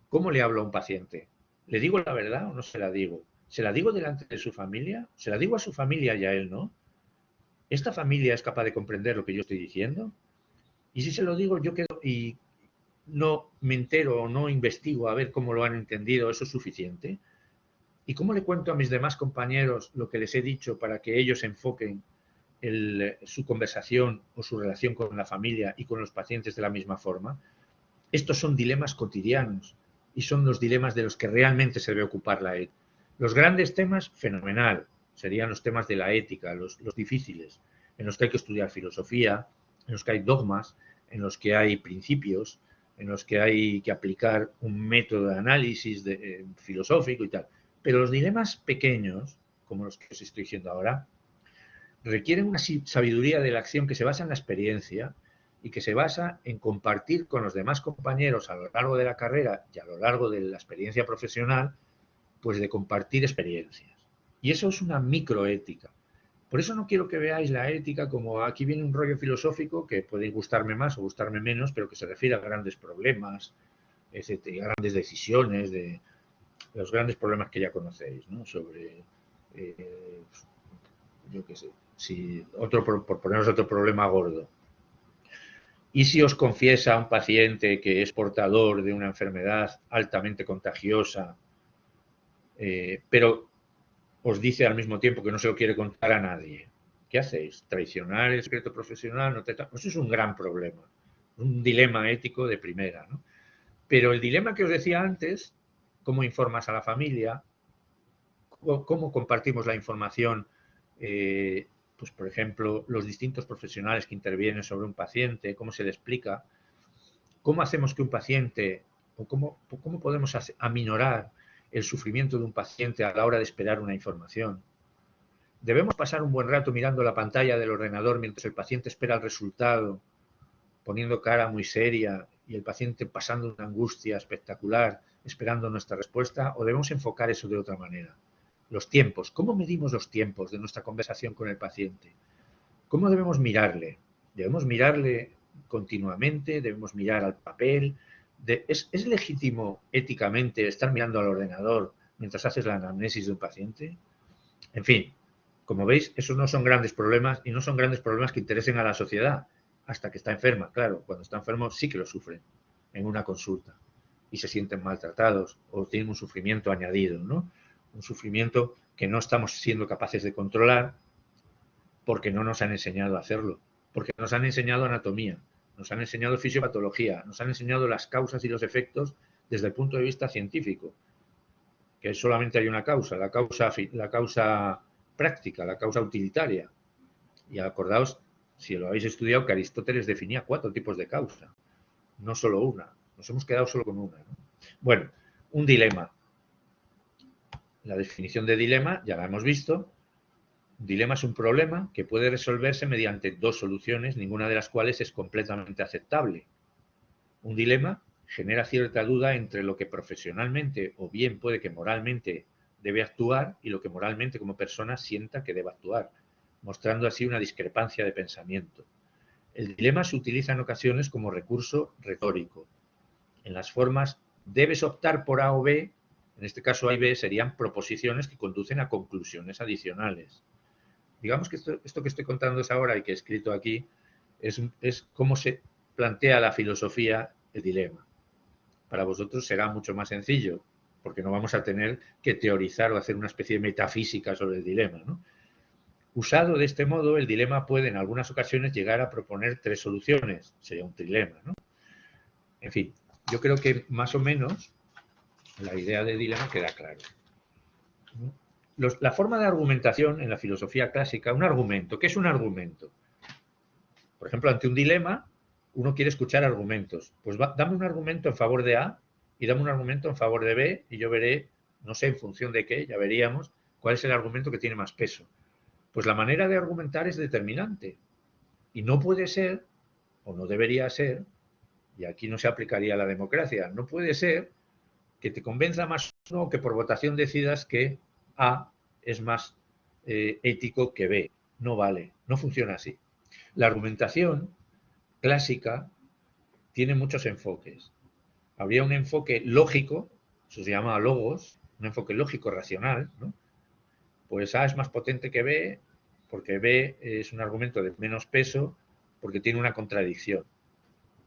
S1: ¿Cómo le hablo a un paciente? ¿Le digo la verdad o no se la digo? ¿Se la digo delante de su familia? ¿Se la digo a su familia y a él no? ¿Esta familia es capaz de comprender lo que yo estoy diciendo? Y si se lo digo, yo quedo y no me entero o no investigo a ver cómo lo han entendido, ¿eso es suficiente? ¿Y cómo le cuento a mis demás compañeros lo que les he dicho para que ellos enfoquen su conversación o su relación con la familia y con los pacientes de la misma forma? Estos son dilemas cotidianos y son los dilemas de los que realmente se debe ocupar la ética. Los grandes temas, fenomenal, serían los temas de la ética, los difíciles, en los que hay que estudiar filosofía, en los que hay dogmas, en los que hay principios, en los que hay que aplicar un método de análisis filosófico y tal. Pero los dilemas pequeños, como los que os estoy diciendo ahora, requieren una sabiduría de la acción que se basa en la experiencia y que se basa en compartir con los demás compañeros a lo largo de la carrera y a lo largo de la experiencia profesional, pues de compartir experiencias. Y eso es una microética. Por eso no quiero que veáis la ética como aquí viene un rollo filosófico que puede gustarme más o gustarme menos, pero que se refiere a grandes problemas, a grandes decisiones, de los grandes problemas que ya conocéis, ¿no? Sobre, yo qué sé, si por poneros otro problema gordo. ¿Y si os confiesa un paciente que es portador de una enfermedad altamente contagiosa, pero os dice al mismo tiempo que no se lo quiere contar a nadie? ¿Qué hacéis? ¿Traicionar el secreto profesional? ¿No te... Eso es un gran problema, un dilema ético de primera, ¿no? Pero el dilema que os decía antes, cómo informas a la familia, cómo compartimos la información, pues por ejemplo, los distintos profesionales que intervienen sobre un paciente, cómo se le explica, cómo hacemos que un paciente, o cómo podemos aminorar el sufrimiento de un paciente a la hora de esperar una información. Debemos pasar un buen rato mirando la pantalla del ordenador mientras el paciente espera el resultado, poniendo cara muy seria y el paciente pasando una angustia espectacular, esperando nuestra respuesta, o debemos enfocar eso de otra manera. Los tiempos, ¿cómo medimos los tiempos de nuestra conversación con el paciente? ¿Cómo debemos mirarle? Debemos mirarle continuamente, debemos mirar al papel. ¿Es legítimo éticamente estar mirando al ordenador mientras haces la anamnesis de un paciente? En fin, como veis, esos no son grandes problemas y no son grandes problemas que interesen a la sociedad hasta que está enferma. Claro, cuando está enfermo sí que lo sufren en una consulta y se sienten maltratados o tienen un sufrimiento añadido, ¿no? Un sufrimiento que no estamos siendo capaces de controlar porque no nos han enseñado a hacerlo, porque nos han enseñado anatomía, nos han enseñado fisiopatología, nos han enseñado las causas y los efectos desde el punto de vista científico, que solamente hay una causa, la causa práctica, la causa utilitaria. Y acordaos, si lo habéis estudiado, que Aristóteles definía 4 tipos de causa, no solo una. Nos hemos quedado solo con una, ¿no? Bueno, un dilema. La definición de dilema ya la hemos visto. Un dilema es un problema que puede resolverse mediante 2 soluciones, ninguna de las cuales es completamente aceptable. Un dilema genera cierta duda entre lo que profesionalmente o bien puede que moralmente debe actuar y lo que moralmente como persona sienta que debe actuar, mostrando así una discrepancia de pensamiento. El dilema se utiliza en ocasiones como recurso retórico. En las formas debes optar por A o B, en este caso A y B serían proposiciones que conducen a conclusiones adicionales. Digamos que esto que estoy contando ahora y que he escrito aquí Es cómo se plantea la filosofía el dilema. Para vosotros será mucho más sencillo, porque no vamos a tener que teorizar o hacer una especie de metafísica sobre el dilema, ¿no? Usado de este modo, el dilema puede en algunas ocasiones llegar a proponer 3 soluciones. Sería un trilema, ¿no? En fin, yo creo que más o menos la idea de dilema queda clara. La forma de argumentación en la filosofía clásica, un argumento. ¿Qué es un argumento? Por ejemplo, ante un dilema, uno quiere escuchar argumentos. Pues dame un argumento en favor de A y dame un argumento en favor de B y yo veré, no sé en función de qué, ya veríamos cuál es el argumento que tiene más peso. Pues la manera de argumentar es determinante. Y no puede ser, o no debería ser, y aquí no se aplicaría la democracia, no puede ser que te convenza más uno que por votación decidas que A es más ético que B. No vale, no funciona así. La argumentación clásica tiene muchos enfoques. Habría un enfoque lógico, eso se llama logos, un enfoque lógico racional, ¿no? Pues A es más potente que B, porque B es un argumento de menos peso, porque tiene una contradicción,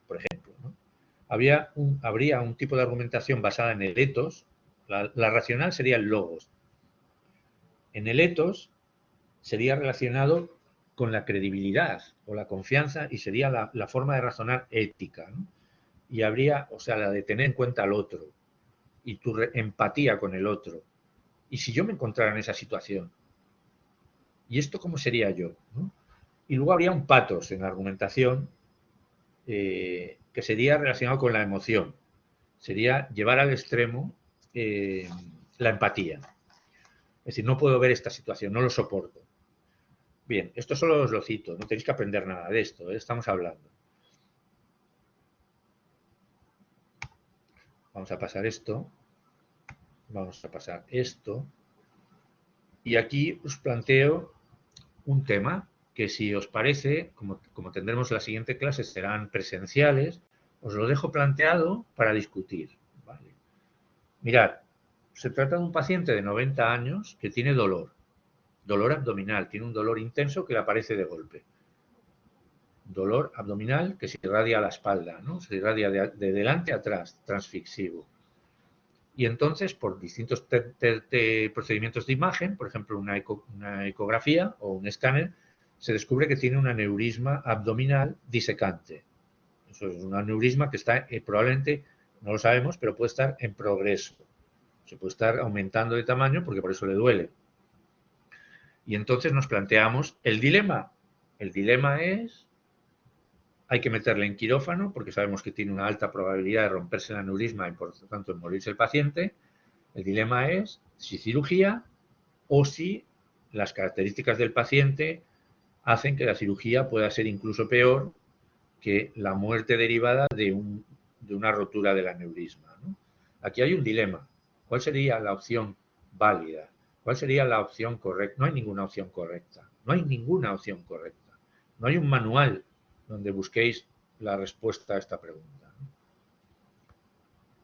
S1: por ejemplo, ¿no? Habría un tipo de argumentación basada en el ethos. La racional sería el logos. En el ethos sería relacionado con la credibilidad o la confianza y sería la forma de razonar ética, ¿no? Y habría, o sea, la de tener en cuenta al otro y tu empatía con el otro. Y si yo me encontrara en esa situación, ¿y esto cómo sería yo? ¿No? Y luego habría un pathos en la argumentación que sería relacionado con la emoción. Sería llevar al extremo la empatía. Es decir, no puedo ver esta situación, no lo soporto. Bien, esto solo os lo cito, no tenéis que aprender nada de esto, estamos hablando. Vamos a pasar esto. Vamos a pasar esto. Y aquí os planteo un tema que, si os parece, como tendremos la siguiente clase, serán presenciales, os lo dejo planteado para discutir. ¿Vale? Mirad, se trata de un paciente de 90 años que tiene dolor abdominal, tiene un dolor intenso que le aparece de golpe. Dolor abdominal que se irradia a la espalda, ¿no? Se irradia de delante a atrás, transfixivo. Y entonces, por distintos procedimientos de imagen, por ejemplo, una ecografía o un escáner, se descubre que tiene un aneurisma abdominal disecante. Eso es un aneurisma que está probablemente, no lo sabemos, pero puede estar en progreso. Se puede estar aumentando de tamaño porque por eso le duele. Y entonces nos planteamos el dilema. El dilema es, hay que meterle en quirófano porque sabemos que tiene una alta probabilidad de romperse el aneurisma y por lo tanto de morirse el paciente. El dilema es si cirugía o si las características del paciente hacen que la cirugía pueda ser incluso peor que la muerte derivada de una rotura del aneurisma, ¿no? Aquí hay un dilema. ¿Cuál sería la opción válida? ¿Cuál sería la opción correcta? No hay ninguna opción correcta. No hay ninguna opción correcta. No hay un manual donde busquéis la respuesta a esta pregunta.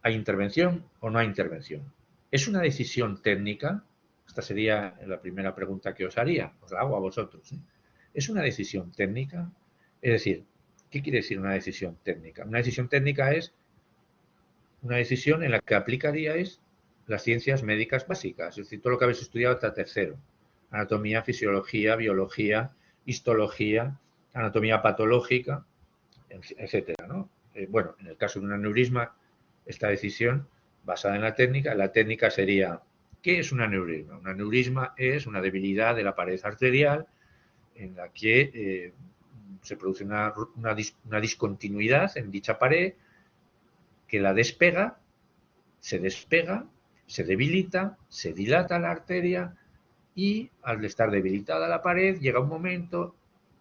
S1: ¿Hay intervención o no hay intervención? ¿Es una decisión técnica? Esta sería la primera pregunta que os haría. Os la hago a vosotros, ¿eh? ¿Es una decisión técnica? Es decir, ¿qué quiere decir una decisión técnica? Una decisión técnica es una decisión en la que aplicaríais las ciencias médicas básicas, es decir, todo lo que habéis estudiado hasta tercero. Anatomía, fisiología, biología, histología, anatomía patológica, etcétera, ¿no? Bueno, en el caso de un aneurisma, esta decisión basada en la técnica sería, ¿qué es un aneurisma? Un aneurisma es una debilidad de la pared arterial en la que se produce una discontinuidad en dicha pared que la despega, se debilita, se dilata la arteria y al estar debilitada la pared llega un momento,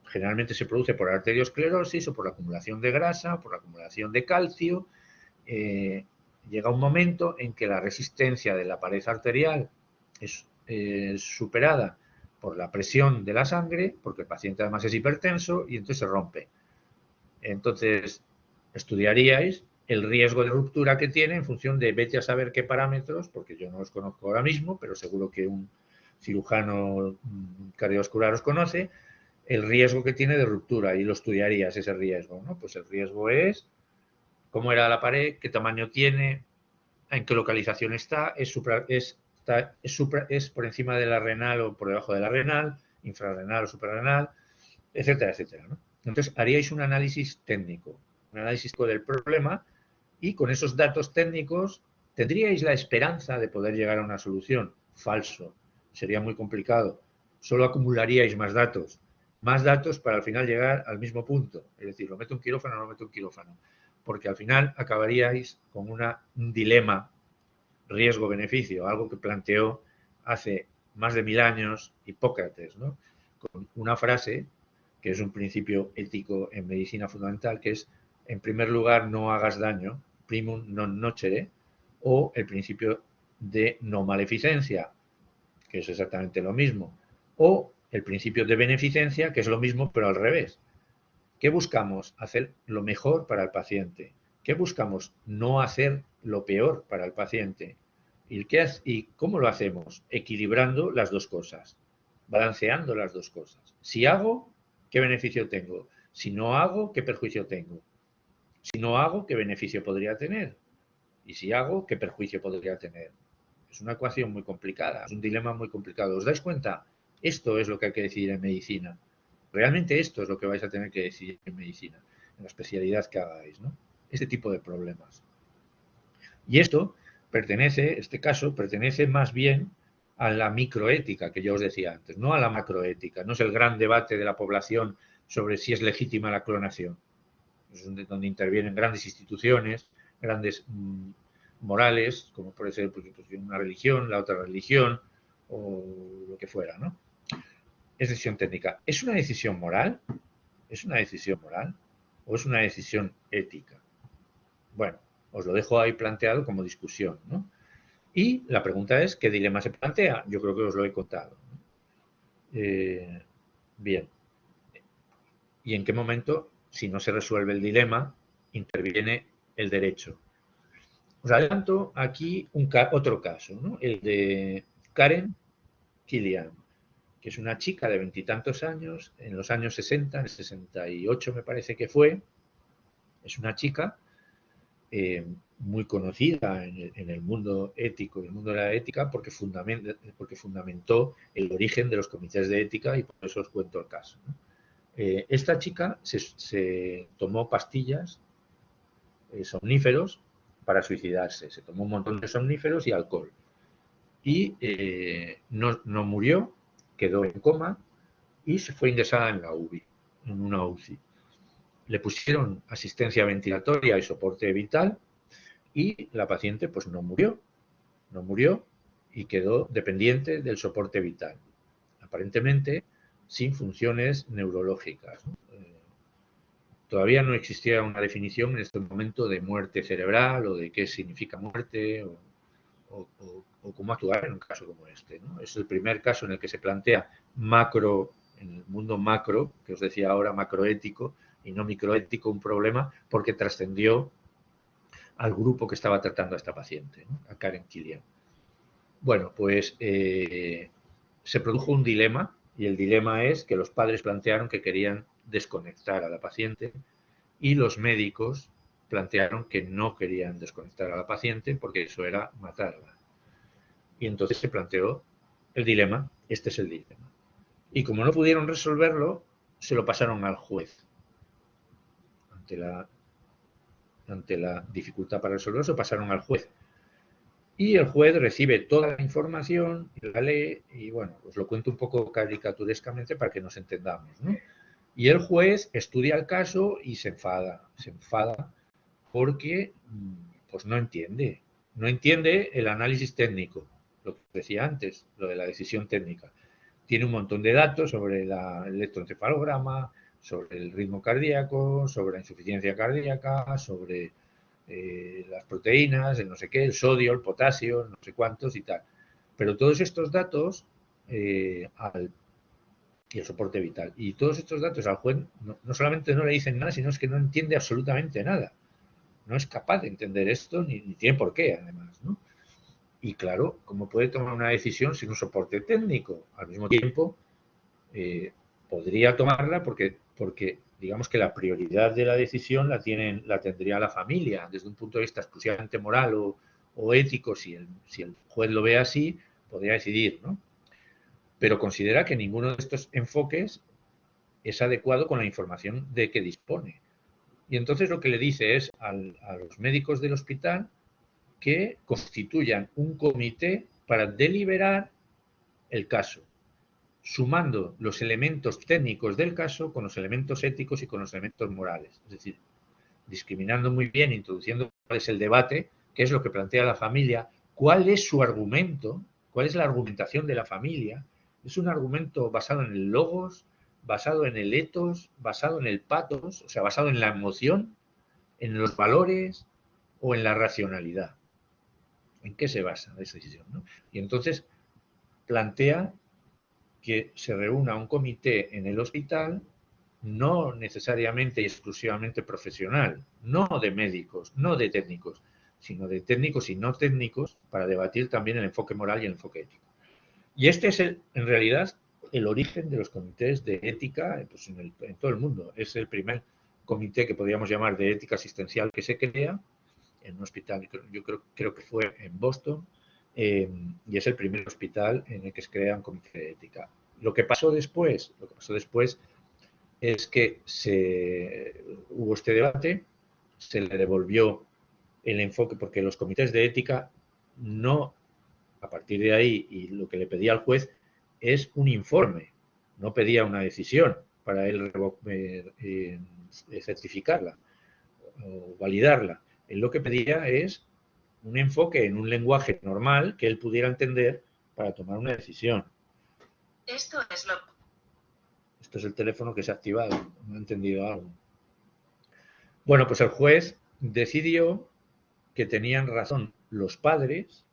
S1: generalmente se produce por arteriosclerosis o por la acumulación de grasa, por la acumulación de calcio, llega un momento en que la resistencia de la pared arterial es superada por la presión de la sangre, porque el paciente además es hipertenso y entonces se rompe. Entonces, estudiaríais el riesgo de ruptura que tiene en función de vete a saber qué parámetros, porque yo no los conozco ahora mismo, pero seguro que un cirujano cardiovascular os conoce, el riesgo que tiene de ruptura y lo estudiarías ese riesgo, ¿no? Pues el riesgo es cómo era la pared, qué tamaño tiene, en qué localización está, es por encima de la renal o por debajo de la renal, infrarrenal o suprarrenal, etcétera, etcétera, ¿no? Entonces haríais un análisis técnico del problema y con esos datos técnicos tendríais la esperanza de poder llegar a una solución. Falso, sería muy complicado. Solo acumularíais más datos para al final llegar al mismo punto. Es decir, lo meto en quirófano o no lo meto en quirófano. Porque al final acabaríais con un dilema riesgo-beneficio, algo que planteó hace más de 1000 años Hipócrates, ¿no? Con una frase que es un principio ético en medicina fundamental, que es, en primer lugar, no hagas daño, primum non nocere, o el principio de no maleficencia, que es exactamente lo mismo, o el principio de beneficencia, que es lo mismo, pero al revés. ¿Qué buscamos? Hacer lo mejor para el paciente. ¿Qué buscamos? No hacer lo peor para el paciente. ¿Y cómo lo hacemos? Equilibrando las dos cosas, balanceando las dos cosas. Si hago, ¿qué beneficio tengo? Si no hago, ¿qué perjuicio tengo? Si no hago, ¿qué beneficio podría tener? Y si hago, ¿qué perjuicio podría tener? Es una ecuación muy complicada, es un dilema muy complicado. ¿Os dais cuenta? Esto es lo que hay que decidir en medicina. Realmente esto es lo que vais a tener que decidir en medicina, en la especialidad que hagáis, ¿no? Este tipo de problemas. Y este caso pertenece más bien a la microética que yo os decía antes, no a la macroética. No es el gran debate de la población sobre si es legítima la clonación. Es donde intervienen grandes instituciones, grandes morales, como puede ser pues, una religión, la otra religión, o lo que fuera, ¿no? Es decisión técnica. ¿Es una decisión moral? ¿Es una decisión moral? ¿O es una decisión ética? Bueno, os lo dejo ahí planteado como discusión, ¿no? Y la pregunta es, ¿qué dilema se plantea? Yo creo que os lo he contado, ¿no? Bien. ¿Y en qué momento, si no se resuelve el dilema, interviene el derecho? Os adelanto aquí otro caso, ¿no? El de Karen Kilian, que es una chica de 20 y tantos años, en los años 60, en el 68 me parece que fue. Es una chica muy conocida en el mundo ético, en el mundo de la ética, porque fundamentó el origen de los comités de ética y por eso os cuento el caso, ¿no? Esta chica se tomó pastillas, somníferos, para suicidarse. Se tomó un montón de somníferos y alcohol. Y no murió, quedó en coma y se fue ingresada en la UBI, en una UCI. Le pusieron asistencia ventilatoria y soporte vital y la paciente pues no murió y quedó dependiente del soporte vital, aparentemente sin funciones neurológicas, ¿no? Todavía no existía una definición en este momento de muerte cerebral o de qué significa muerte o cómo actuar en un caso como este, ¿no? Es el primer caso en el que se plantea en el mundo macro, que os decía ahora, macroético y no microético, un problema porque trascendió al grupo que estaba tratando a esta paciente, ¿no? A Karen Kilian. Bueno, pues se produjo un dilema y el dilema es que los padres plantearon que querían desconectar a la paciente y los médicos plantearon que no querían desconectar a la paciente porque eso era matarla. Y entonces se planteó el dilema, este es el dilema. Y como no pudieron resolverlo, se lo pasaron al juez. Ante la dificultad para resolverlo, se lo pasaron al juez. Y el juez recibe toda la información, la lee, y bueno, os lo cuento un poco caricaturescamente para que nos entendamos, ¿no? Y el juez estudia el caso y se enfada porque pues no entiende el análisis técnico, lo que decía antes, lo de la decisión técnica. Tiene un montón de datos sobre el electroencefalograma, sobre el ritmo cardíaco, sobre la insuficiencia cardíaca, sobre las proteínas, el no sé qué, el sodio, el potasio, no sé cuántos y tal. Pero todos estos datos y el soporte vital. Y todos estos datos al juez no solamente no le dicen nada, sino es que no entiende absolutamente nada. No es capaz de entender esto ni tiene por qué, además, ¿no? Y claro, ¿cómo puede tomar una decisión sin un soporte técnico? Al mismo tiempo, podría tomarla porque digamos que la prioridad de la decisión la tendría la familia, desde un punto de vista exclusivamente moral o ético, si el juez lo ve así, podría decidir, ¿no? Pero considera que ninguno de estos enfoques es adecuado con la información de que dispone. Y entonces lo que le dice es a los médicos del hospital que constituyan un comité para deliberar el caso, sumando los elementos técnicos del caso con los elementos éticos y con los elementos morales. Es decir, discriminando muy bien, introduciendo cuál es el debate, qué es lo que plantea la familia, cuál es su argumento, cuál es la argumentación de la familia. Es un argumento basado en el logos, basado en el ethos, basado en el pathos, o sea, basado en la emoción, en los valores o en la racionalidad. ¿En qué se basa esa decisión, ¿no? Y entonces plantea que se reúna un comité en el hospital, no necesariamente y exclusivamente profesional, no de médicos, no de técnicos, sino de técnicos y no técnicos, para debatir también el enfoque moral y el enfoque ético. Y este es, en realidad, el origen de los comités de ética pues, en todo el mundo. Es el primer comité que podríamos llamar de ética asistencial que se crea en un hospital, yo creo que fue en Boston, y es el primer hospital en el que se crea un comité de ética. Lo que pasó después es que hubo este debate, se le devolvió el enfoque, porque los comités de ética no, a partir de ahí, y lo que le pedía al juez es un informe, no pedía una decisión para él certificarla o validarla. Él lo que pedía es un enfoque en un lenguaje normal que él pudiera entender para tomar una decisión. Esto es el teléfono que se ha activado, no he entendido algo. Bueno, pues el juez decidió que tenían razón los padres,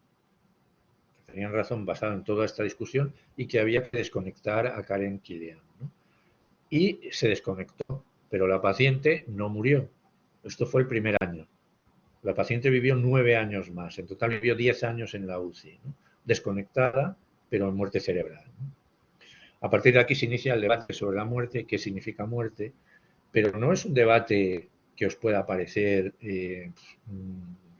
S1: que tenían razón basado en toda esta discusión, y que había que desconectar a Karen Kilian, ¿no? Y se desconectó, pero la paciente no murió. Esto fue el primer año. La paciente vivió 9 años más, en total vivió 10 años en la UCI, ¿no? Desconectada, pero en muerte cerebral, ¿no? A partir de aquí se inicia el debate sobre la muerte, qué significa muerte, pero no es un debate que os pueda parecer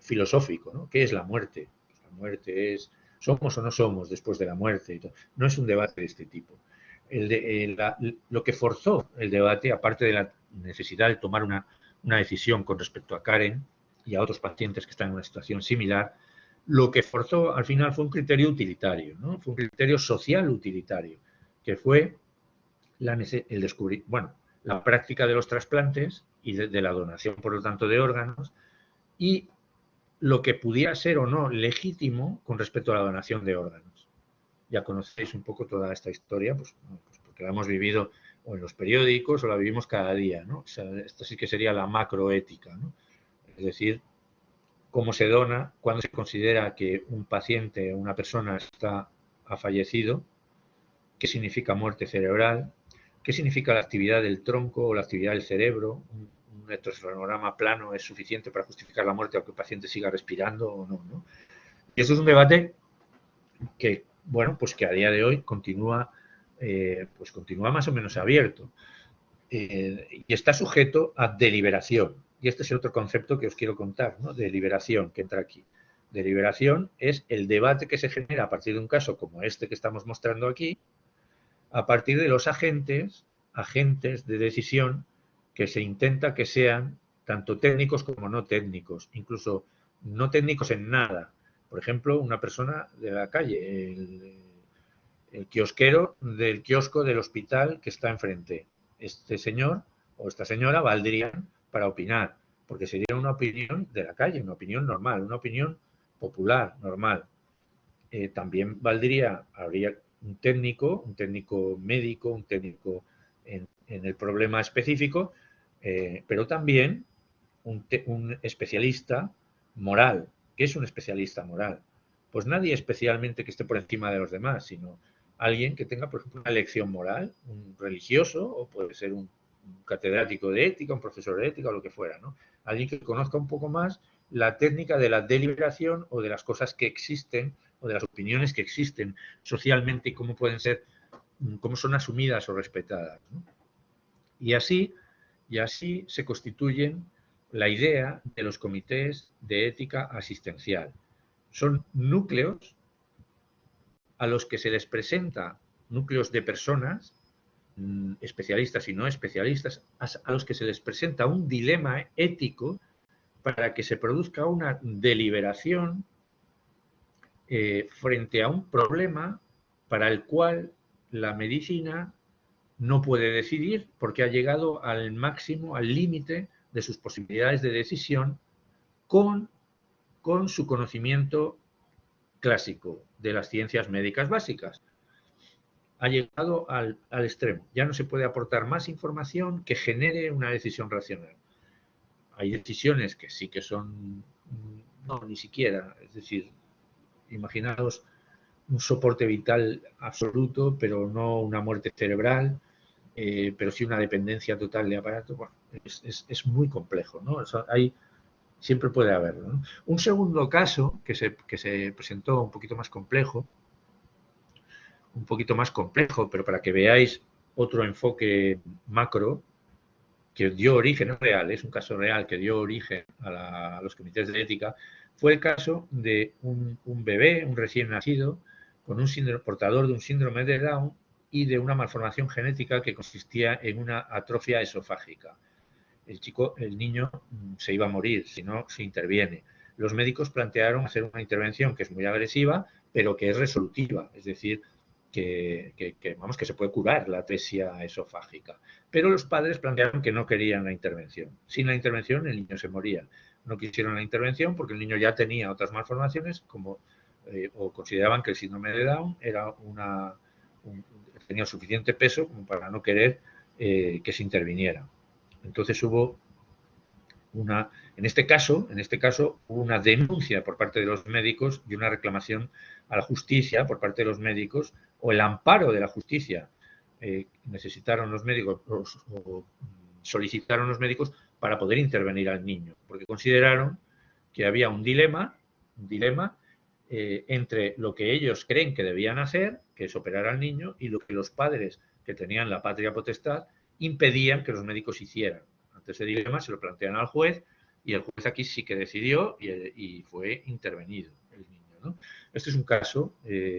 S1: filosófico, ¿no? ¿Qué es la muerte? Pues la muerte es, ¿somos o no somos después de la muerte? Y todo. No es un debate de este tipo. Lo que forzó el debate, aparte de la necesidad de tomar una decisión con respecto a Karen y a otros pacientes que están en una situación similar, lo que forzó al final fue un criterio utilitario, ¿no? Fue un criterio social utilitario, que fue el descubrir, bueno, la práctica de los trasplantes y de la donación, por lo tanto, de órganos, y lo que pudiera ser o no legítimo con respecto a la donación de órganos. Ya conocéis un poco toda esta historia, pues porque la hemos vivido o en los periódicos o la vivimos cada día, ¿no? O sea, esto sí que sería la macroética, ¿no? Es decir, cómo se dona, cuándo se considera que un paciente o una persona ha fallecido, qué significa muerte cerebral, qué significa la actividad del tronco o la actividad del cerebro. Un electroencefalograma plano es suficiente para justificar la muerte aunque el paciente siga respirando o no, ¿no? Y eso es un debate que, bueno, pues que a día de hoy continúa más o menos abierto. Y está sujeto a deliberación. Y este es el otro concepto que os quiero contar, ¿no? Deliberación, que entra aquí. Deliberación es el debate que se genera a partir de un caso como este que estamos mostrando aquí, a partir de los agentes de decisión que se intenta que sean tanto técnicos como no técnicos, incluso no técnicos en nada. Por ejemplo, una persona de la calle, el kiosquero del kiosco del hospital que está enfrente. Este señor o esta señora valdrían para opinar, porque sería una opinión de la calle, una opinión normal, una opinión popular, normal. También habría un técnico médico, un técnico en el problema específico, pero también un especialista moral. ¿Qué es un especialista moral? Pues nadie especialmente que esté por encima de los demás, sino alguien que tenga, por ejemplo, una lección moral, un religioso, o puede ser un catedrático de ética, un profesor de ética, o lo que fuera, ¿no? Alguien que conozca un poco más la técnica de la deliberación o de las cosas que existen o de las opiniones que existen socialmente y cómo pueden ser cómo son asumidas o respetadas, ¿no? Y así se constituyen la idea de los comités de ética asistencial. Son núcleos a los que se les presenta, núcleos de personas, especialistas y no especialistas, a los que se les presenta un dilema ético para que se produzca una deliberación frente a un problema para el cual la medicina no puede decidir porque ha llegado al máximo, al límite de sus posibilidades de decisión con su conocimiento clásico de las ciencias médicas básicas. Ha llegado al extremo. Ya no se puede aportar más información que genere una decisión racional. Hay decisiones que sí que son, no, ni siquiera, es decir, imaginaos un soporte vital absoluto, pero no una muerte cerebral, pero sí una dependencia total de aparato. Bueno, es muy complejo, ¿no? Siempre puede haberlo, ¿no? Un segundo caso que se presentó un poquito más complejo, pero para que veáis otro enfoque macro que dio origen, es real, es un caso real que dio origen a los comités de ética, fue el caso de un bebé, un recién nacido, con un síndrome, portador de un síndrome de Down y de una malformación genética que consistía en una atrofia esofágica. El niño se iba a morir si no se interviene. Los médicos plantearon hacer una intervención que es muy agresiva, pero que es resolutiva, es decir, que se puede curar la atresia esofágica. Pero los padres plantearon que no querían la intervención. Sin la intervención el niño se moría. No quisieron la intervención porque el niño ya tenía otras malformaciones o consideraban que el síndrome de Down tenía suficiente peso como para no querer que se interviniera. Entonces hubo en este caso, hubo una denuncia por parte de los médicos y una reclamación a la justicia por parte de los médicos o el amparo de la justicia. Necesitaron los médicos o solicitaron los médicos para poder intervenir al niño, porque consideraron que había un dilema entre lo que ellos creen que debían hacer, que es operar al niño, y lo que los padres que tenían la patria potestad impedían que los médicos hicieran. Ante ese dilema se lo plantean al juez y el juez aquí sí que decidió y fue intervenido el niño, ¿no? Este es un caso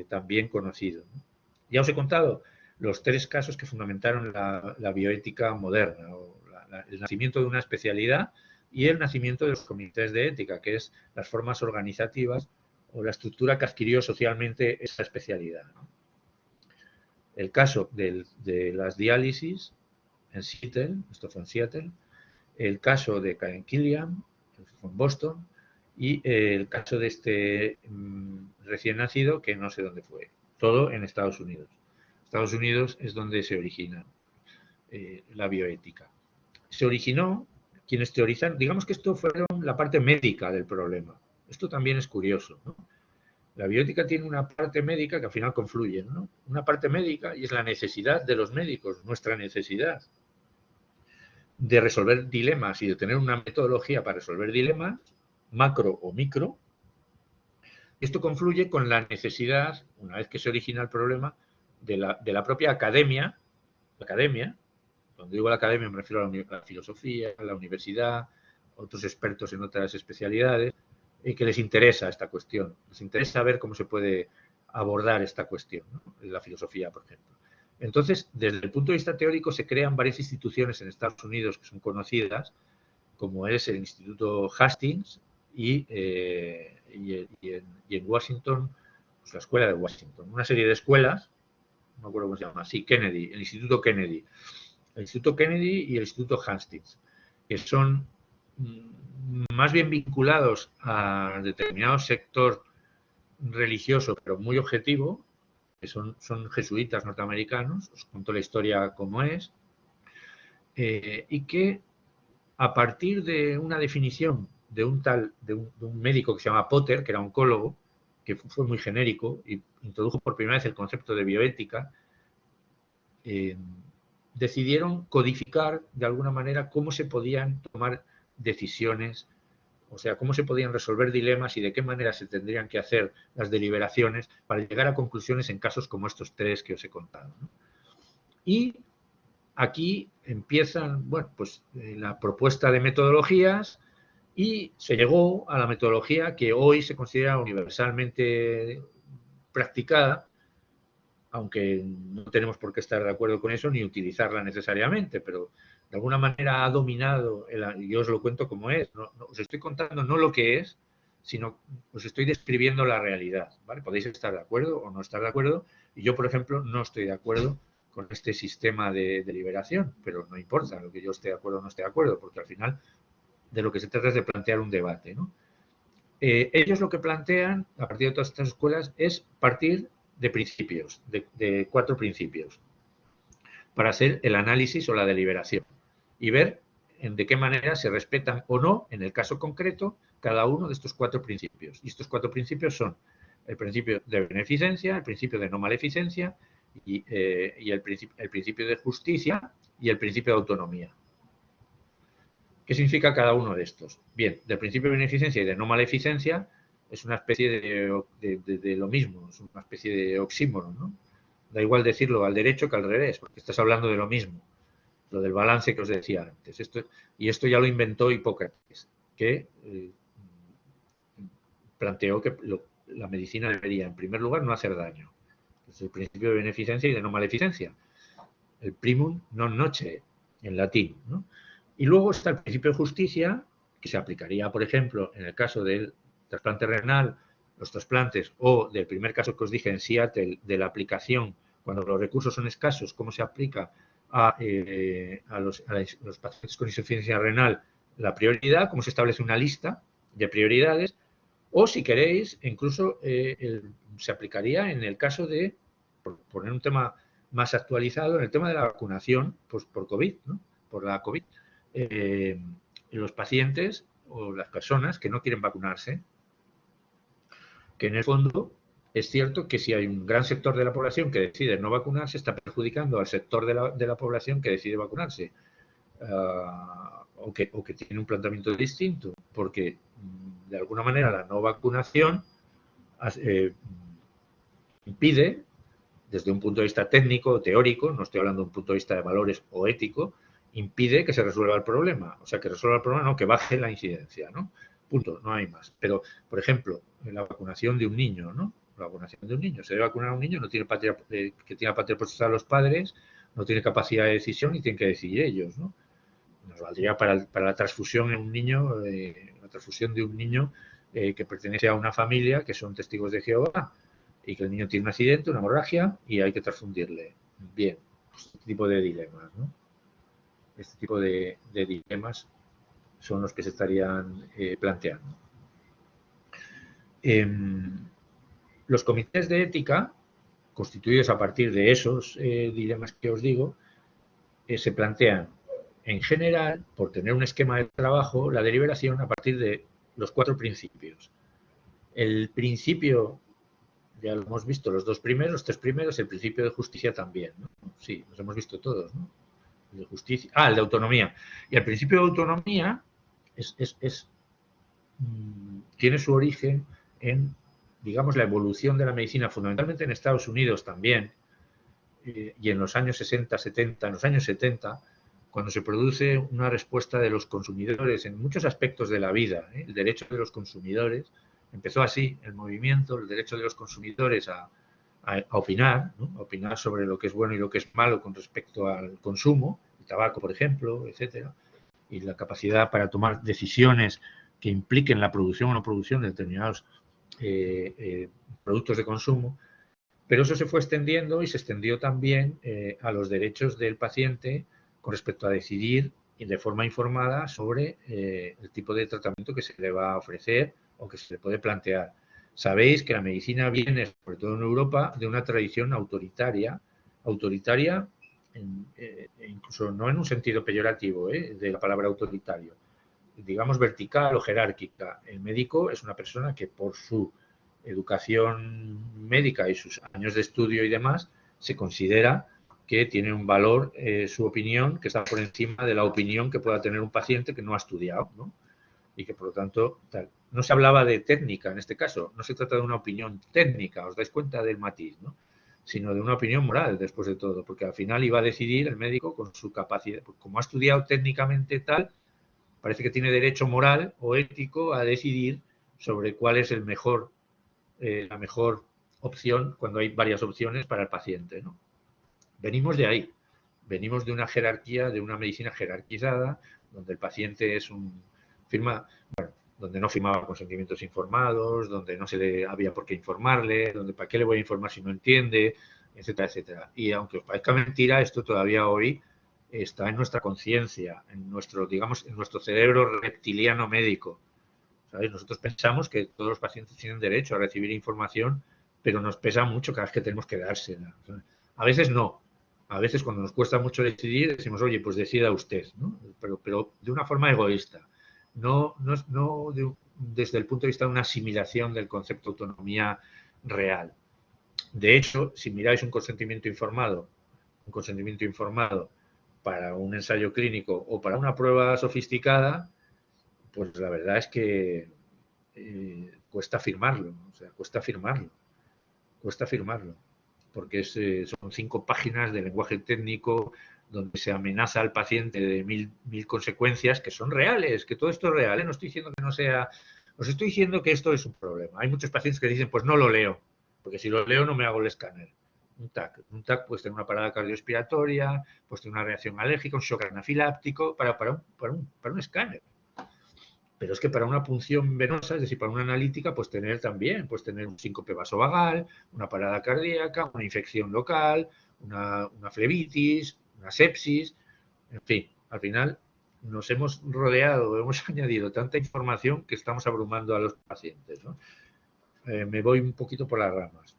S1: también conocido, ¿no? Ya os he contado los 3 casos que fundamentaron la bioética moderna, o el nacimiento de una especialidad y el nacimiento de los comités de ética, que es las formas organizativas o la estructura que adquirió socialmente esa especialidad, ¿no? El caso de las diálisis en Seattle, esto fue en Seattle, el caso de Karen Killian, esto fue en Boston, y el caso de este recién nacido, que no sé dónde fue, todo en Estados Unidos. Estados Unidos es donde se origina la bioética. Se originó, quienes teorizan, digamos que esto fueron la parte médica del problema. Esto también es curioso, ¿no? La bioética tiene una parte médica que al final confluyen, ¿no? Una parte médica y es la necesidad de los médicos, nuestra necesidad de resolver dilemas y de tener una metodología para resolver dilemas, macro o micro. Esto confluye con la necesidad, una vez que se origina el problema, de la propia academia. Cuando digo la academia me refiero a la filosofía, a la universidad, otros expertos en otras especialidades, que les interesa esta cuestión. Les interesa ver cómo se puede abordar esta cuestión, ¿no? La filosofía, por ejemplo. Entonces, desde el punto de vista teórico, se crean varias instituciones en Estados Unidos que son conocidas, como es el Instituto Hastings y en Washington, pues la Escuela de Washington. Una serie de escuelas, no me acuerdo cómo se llama, sí, Kennedy, el Instituto Kennedy. El Instituto Kennedy y el Instituto Hastings, que son más bien vinculados a determinado sector religioso, pero muy objetivo, que son jesuitas norteamericanos, os cuento la historia como es, y que a partir de una definición de un médico que se llama Potter, que era oncólogo, que fue muy genérico y introdujo por primera vez el concepto de bioética, decidieron codificar de alguna manera cómo se podían tomar decisiones, o sea, cómo se podían resolver dilemas y de qué manera se tendrían que hacer las deliberaciones para llegar a conclusiones en casos como estos 3 que os he contado, ¿no? Y aquí empiezan, bueno, pues la propuesta de metodologías y se llegó a la metodología que hoy se considera universalmente practicada, aunque no tenemos por qué estar de acuerdo con eso ni utilizarla necesariamente, pero de alguna manera ha dominado, yo os lo cuento como es, os estoy contando no lo que es, sino os estoy describiendo la realidad, ¿vale? Podéis estar de acuerdo o no estar de acuerdo, y yo, por ejemplo, no estoy de acuerdo con este sistema de liberación, pero no importa lo que yo esté de acuerdo o no esté de acuerdo, porque al final de lo que se trata es de plantear un debate, ¿no? Ellos lo que plantean, a partir de todas estas escuelas, es partir de principios, de 4 principios, para hacer el análisis o la deliberación y ver de qué manera se respetan o no, en el caso concreto, cada uno de estos 4 principios. Y estos 4 principios son el principio de beneficencia, el principio de no maleficencia y el principio de justicia y el principio de autonomía. ¿Qué significa cada uno de estos? Bien, del principio de beneficencia y de no maleficencia es una especie de lo mismo, es una especie de oxímoron, ¿no? Da igual decirlo al derecho que al revés, porque estás hablando de lo mismo, lo del balance que os decía antes. Esto ya lo inventó Hipócrates, que planteó que la medicina debería, en primer lugar, no hacer daño. Es el principio de beneficencia y de no maleficencia. El primum non nocere, en latín, ¿no? Y luego está el principio de justicia, que se aplicaría, por ejemplo, en el caso del trasplante renal, los trasplantes, o del primer caso que os dije en Seattle, de la aplicación, cuando los recursos son escasos, cómo se aplica a los pacientes con insuficiencia renal la prioridad, cómo se establece una lista de prioridades, o si queréis, incluso se aplicaría en el caso de, por poner un tema más actualizado, en el tema de la vacunación pues, por COVID, ¿no? Por la COVID. Los pacientes o las personas que no quieren vacunarse, que en el fondo es cierto que si hay un gran sector de la población que decide no vacunarse, está perjudicando al sector de la población que decide vacunarse, o que tiene un planteamiento distinto, porque de alguna manera la no vacunación impide, desde un punto de vista técnico, teórico, no estoy hablando de un punto de vista de valores o ético, impide que se resuelva el problema. O sea, que resuelva el problema, no, que baje la incidencia, ¿no? Punto, no hay más. Pero, por ejemplo, en la vacunación de un niño, ¿no? La vacunación de un niño. Se debe vacunar a un niño, no tiene patria, que tiene patria potestad los padres, no tiene capacidad de decisión y tienen que decidir ellos, ¿no? Nos valdría para la transfusión en un niño, la transfusión de un niño que pertenece a una familia que son testigos de Jehová y que el niño tiene un accidente, una hemorragia y hay que transfundirle. Bien, pues este tipo de dilemas, ¿no? Este tipo de dilemas son los que se estarían planteando. Los comités de ética, constituidos a partir de esos dilemas que os digo, se plantean en general, por tener un esquema de trabajo, la deliberación a partir de los 4 principios. El principio, ya lo hemos visto, los 2 primeros, los 3 primeros, el principio de justicia también, ¿no? Sí, los hemos visto todos, ¿no? El de justicia, el de autonomía. Y el principio de autonomía tiene su origen en, digamos, la evolución de la medicina, fundamentalmente en Estados Unidos también, y en los años 60, 70, en los años 70, cuando se produce una respuesta de los consumidores en muchos aspectos de la vida, el derecho de los consumidores, empezó así el movimiento, el derecho de los consumidores a opinar, ¿no? A opinar sobre lo que es bueno y lo que es malo con respecto al consumo, el tabaco, por ejemplo, etcétera, y la capacidad para tomar decisiones que impliquen la producción o no producción de determinados productos de consumo. Pero eso se fue extendiendo y se extendió también a los derechos del paciente con respecto a decidir de forma informada sobre el tipo de tratamiento que se le va a ofrecer o que se le puede plantear. Sabéis que la medicina viene, sobre todo en Europa, de una tradición autoritaria incluso no en un sentido peyorativo de la palabra autoritario, digamos vertical o jerárquica. El médico es una persona que por su educación médica y sus años de estudio y demás, se considera que tiene un valor su opinión que está por encima de la opinión que pueda tener un paciente que no ha estudiado, ¿no? Y que por lo tanto no se hablaba de técnica en este caso, no se trata de una opinión técnica, os dais cuenta del matiz, ¿no? sino de una opinión moral, después de todo, porque al final iba a decidir el médico con su capacidad, como ha estudiado técnicamente tal, parece que tiene derecho moral o ético a decidir sobre cuál es el mejor, la mejor opción cuando hay varias opciones para el paciente, ¿no? Venimos de ahí, venimos de una jerarquía, de una medicina jerarquizada, donde el paciente es un firma, bueno, donde no firmaba consentimientos informados, donde no se le había por qué informarle, donde para qué le voy a informar si no entiende, etcétera, etcétera. Y aunque os parezca mentira, esto todavía hoy está en nuestra conciencia, en nuestro, digamos, en nuestro cerebro reptiliano médico. ¿Sabes? Nosotros pensamos que todos los pacientes tienen derecho a recibir información, pero nos pesa mucho cada vez que tenemos que dársela. A veces no. A veces cuando nos cuesta mucho decidir, decimos, oye, pues decida usted, ¿no? Pero de una forma egoísta. No desde el punto de vista de una asimilación del concepto de autonomía real. De hecho, si miráis un consentimiento informado para un ensayo clínico o para una prueba sofisticada, pues la verdad es que cuesta firmarlo, o sea, cuesta firmarlo, porque son 5 páginas de lenguaje técnico donde se amenaza al paciente de mil consecuencias que son reales, que todo esto es real, ¿eh? No estoy diciendo que no sea, os estoy diciendo que esto es un problema. Hay muchos pacientes que dicen, pues no lo leo, porque si lo leo no me hago el escáner. Un TAC puede tener una parada cardiorrespiratoria, puede tener una reacción alérgica, un shock anafiláptico, para un escáner. Pero es que para una punción venosa, es decir, para una analítica, pues tener también, pues tener un síncope vasovagal, una parada cardíaca, una infección local, una flebitis, una sepsis, en fin, al final nos hemos rodeado, hemos añadido tanta información que estamos abrumando a los pacientes, ¿no? Me voy un poquito por las ramas.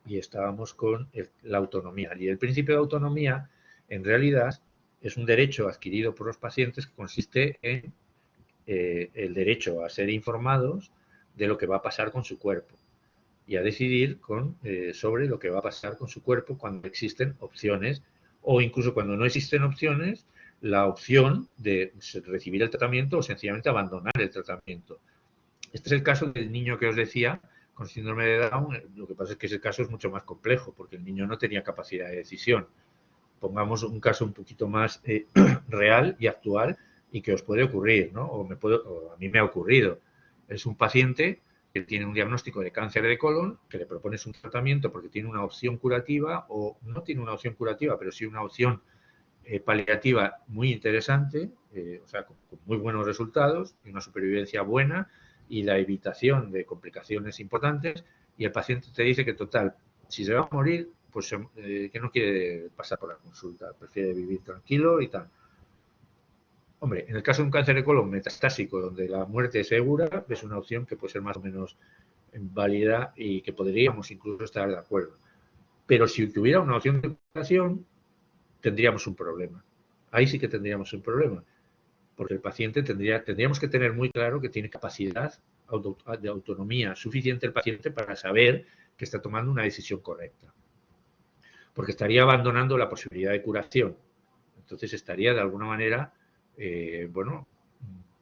S1: Y estábamos con la autonomía. Y el principio de autonomía, en realidad, es un derecho adquirido por los pacientes que consiste en el derecho a ser informados de lo que va a pasar con su cuerpo y a decidir sobre lo que va a pasar con su cuerpo cuando existen opciones o incluso cuando no existen opciones, la opción de recibir el tratamiento o sencillamente abandonar el tratamiento. Este es el caso del niño que os decía con síndrome de Down. Lo que pasa es que ese caso es mucho más complejo porque el niño no tenía capacidad de decisión. Pongamos un caso un poquito más real y actual y que os puede ocurrir, ¿no? O a mí me ha ocurrido. Es un paciente que tiene un diagnóstico de cáncer de colon, que le propones un tratamiento porque tiene una opción curativa o no tiene una opción curativa, pero sí una opción paliativa muy interesante, o sea, con muy buenos resultados y una supervivencia buena y la evitación de complicaciones importantes, y el paciente te dice que total, si se va a morir, pues que no quiere pasar por la consulta, prefiere vivir tranquilo y tal. Hombre, en el caso de un cáncer de colon metastásico, donde la muerte es segura, es una opción que puede ser más o menos válida y que podríamos incluso estar de acuerdo. Pero si tuviera una opción de curación, tendríamos un problema. Ahí sí que tendríamos un problema, porque el paciente tendríamos que tener muy claro que tiene capacidad de autonomía suficiente el paciente para saber que está tomando una decisión correcta. Porque estaría abandonando la posibilidad de curación. Entonces estaría de alguna manera, bueno,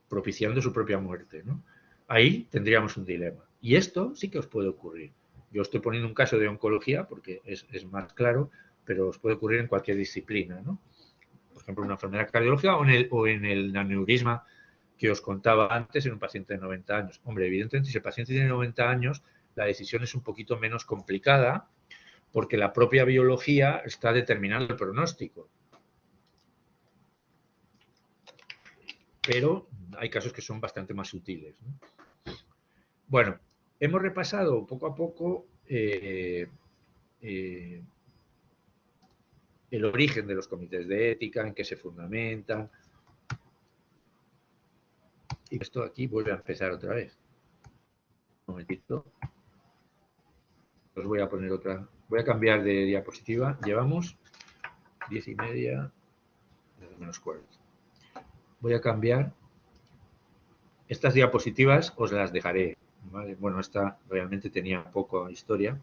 S1: propiciando su propia muerte, ¿no? Ahí tendríamos un dilema. Y esto sí que os puede ocurrir. Yo estoy poniendo un caso de oncología porque es más claro, pero os puede ocurrir en cualquier disciplina, ¿no? Por ejemplo, una enfermedad cardiológica o en el aneurisma que os contaba antes en un paciente de 90 años. Hombre, evidentemente, si el paciente tiene 90 años, la decisión es un poquito menos complicada porque la propia biología está determinando el pronóstico. Pero hay casos que son bastante más sutiles, ¿no? Bueno, hemos repasado poco a poco el origen de los comités de ética, en qué se fundamentan. Y esto aquí vuelve a empezar otra vez. Un momentito. Os voy a poner otra. Voy a cambiar de diapositiva. Llevamos 10:30, menos cuarto. Voy a cambiar. Estas diapositivas os las dejaré, ¿vale? Bueno, esta realmente tenía poca historia.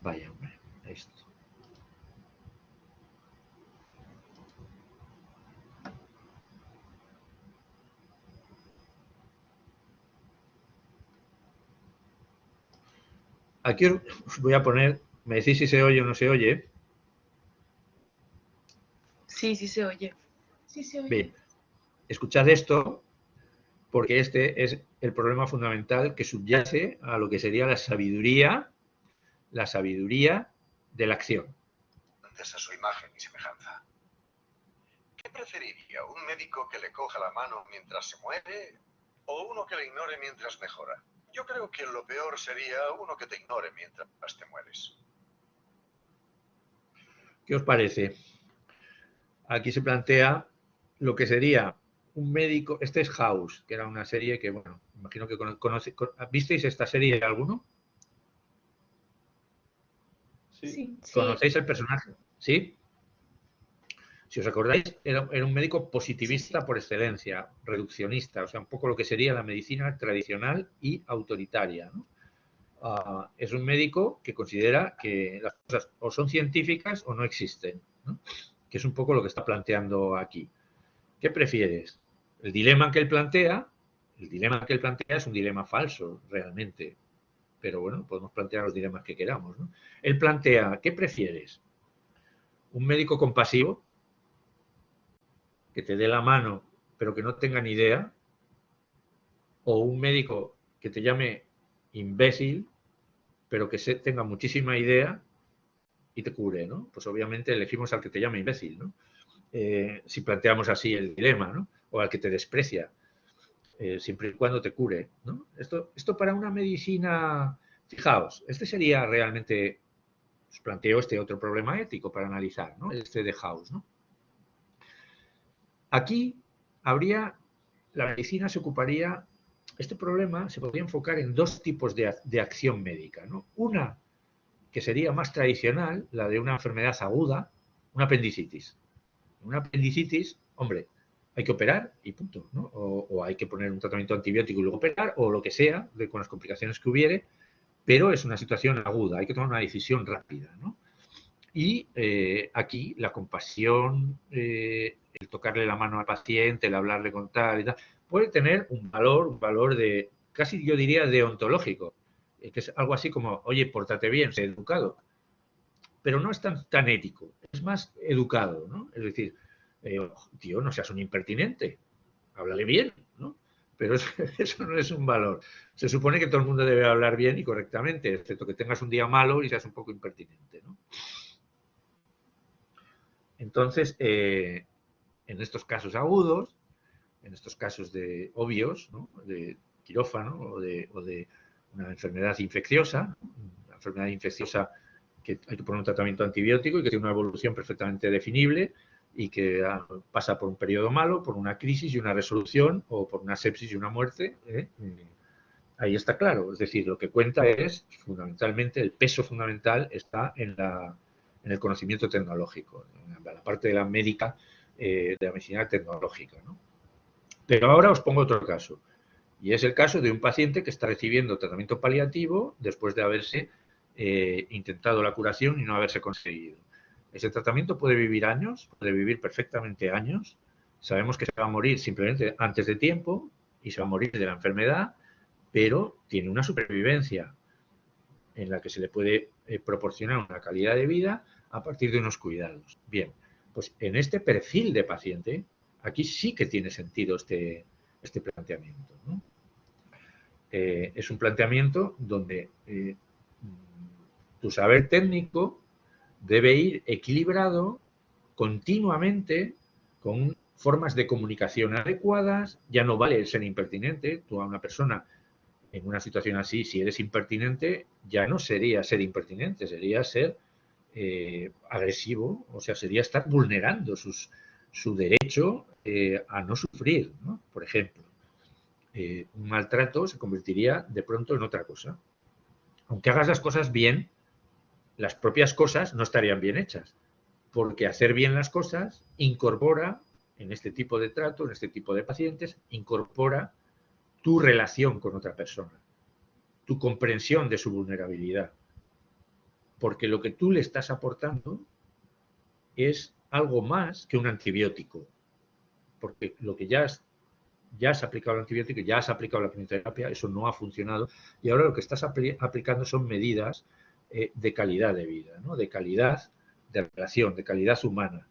S1: Vaya, hombre, esto. Aquí os voy a poner, me decís si se oye o no se oye.
S4: Sí, sí se oye.
S2: Sí se oye.
S1: Bien, escuchad esto, porque este es el problema fundamental que subyace a lo que sería la sabiduría de la acción.
S5: A su imagen y semejanza. ¿Qué preferiría? ¿Un médico que le coja la mano mientras se muere o uno que le ignore mientras mejora? Yo creo que lo peor sería uno que te ignore mientras te mueres.
S1: ¿Qué os parece? Aquí se plantea lo que sería un médico. Este es House, que era una serie que, bueno, imagino que ¿visteis esta serie alguno?
S2: Sí.
S1: ¿Conocéis el personaje? ¿Sí? Si os acordáis, era un médico positivista por excelencia, reduccionista, o sea, un poco lo que sería la medicina tradicional y autoritaria, ¿no? Es un médico que considera que las cosas o son científicas o no existen, ¿no? Que es un poco lo que está planteando aquí. ¿Qué prefieres? El dilema que él plantea es un dilema falso, realmente. Pero bueno, podemos plantear los dilemas que queramos, ¿no? Él plantea, ¿qué prefieres? ¿Un médico compasivo que te dé la mano pero que no tenga ni idea? ¿O un médico que te llame imbécil pero que tenga muchísima idea y te cure, ¿no? Pues obviamente elegimos al que te llame imbécil, ¿no? Si planteamos así el dilema, ¿no? O al que te desprecia, siempre y cuando te cure, ¿no? Esto para una medicina, fijaos, este sería realmente, os planteo este otro problema ético para analizar, ¿no? Este de House, ¿no? Aquí la medicina se ocuparía, este problema se podría enfocar en dos tipos de acción médica, ¿no? Una que sería más tradicional, la de una enfermedad aguda, una apendicitis. Una apendicitis, hombre, hay que operar y punto, ¿no? O hay que poner un tratamiento antibiótico y luego operar, o lo que sea, con las complicaciones que hubiere, pero es una situación aguda, hay que tomar una decisión rápida, ¿no? Y aquí la compasión, el tocarle la mano al paciente, el hablarle con tal y tal, puede tener un valor de, casi yo diría, deontológico, que es algo así como, oye, pórtate bien, sé educado, pero no es tan ético, es más educado, ¿no? Es decir, tío, no seas un impertinente, háblale bien, ¿no? Pero eso no es un valor. Se supone que todo el mundo debe hablar bien y correctamente, excepto que tengas un día malo y seas un poco impertinente, ¿no? Entonces, en estos casos agudos, en estos casos obvios, ¿no? De quirófano o de una enfermedad infecciosa, que hay que poner un tratamiento antibiótico y que tiene una evolución perfectamente definible y que pasa por un periodo malo, por una crisis y una resolución, o por una sepsis y una muerte, ahí está claro. Es decir, lo que cuenta es, fundamentalmente, el peso fundamental está en el conocimiento tecnológico, en la parte de la médica, de la medicina tecnológica, ¿no? Pero ahora os pongo otro caso, y es el caso de un paciente que está recibiendo tratamiento paliativo después de haberse intentado la curación y no haberse conseguido. Ese tratamiento puede vivir años, puede vivir perfectamente años. Sabemos que se va a morir simplemente antes de tiempo y se va a morir de la enfermedad, pero tiene una supervivencia en la que se le puede proporcionar una calidad de vida a partir de unos cuidados. Bien, pues en este perfil de paciente, aquí sí que tiene sentido este planteamiento, ¿no? Es un planteamiento donde tu saber técnico debe ir equilibrado continuamente con formas de comunicación adecuadas. Ya no vale ser impertinente. Tú a una persona en una situación así, si eres impertinente, ya no sería ser impertinente, sería ser agresivo, o sea, sería estar vulnerando su derecho a no sufrir, ¿no? Por ejemplo, un maltrato se convertiría de pronto en otra cosa. Aunque hagas las cosas bien, las propias cosas no estarían bien hechas, porque hacer bien las cosas incorpora, en este tipo de trato, en este tipo de pacientes, incorpora tu relación con otra persona, tu comprensión de su vulnerabilidad, porque lo que tú le estás aportando es algo más que un antibiótico, porque lo que ya ya has aplicado el antibiótico, ya has aplicado la quimioterapia, eso no ha funcionado, y ahora lo que estás aplicando son medidas de calidad de vida, ¿no? De calidad de relación, de calidad humana.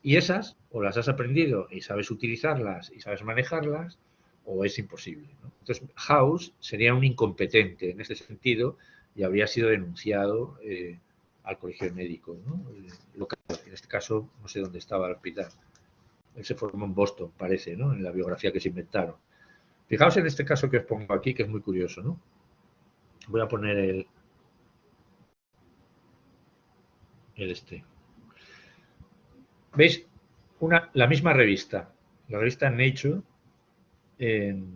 S1: Y esas, o las has aprendido y sabes utilizarlas y sabes manejarlas, o es imposible, ¿no? Entonces, House sería un incompetente en este sentido y habría sido denunciado al colegio de médicos, ¿no? Local. En este caso, no sé dónde estaba el hospital. Él se formó en Boston, parece, ¿no? En la biografía que se inventaron. Fijaos en este caso que os pongo aquí, que es muy curioso, ¿no? Voy a poner el este. ¿Veis? La misma revista, la revista Nature, en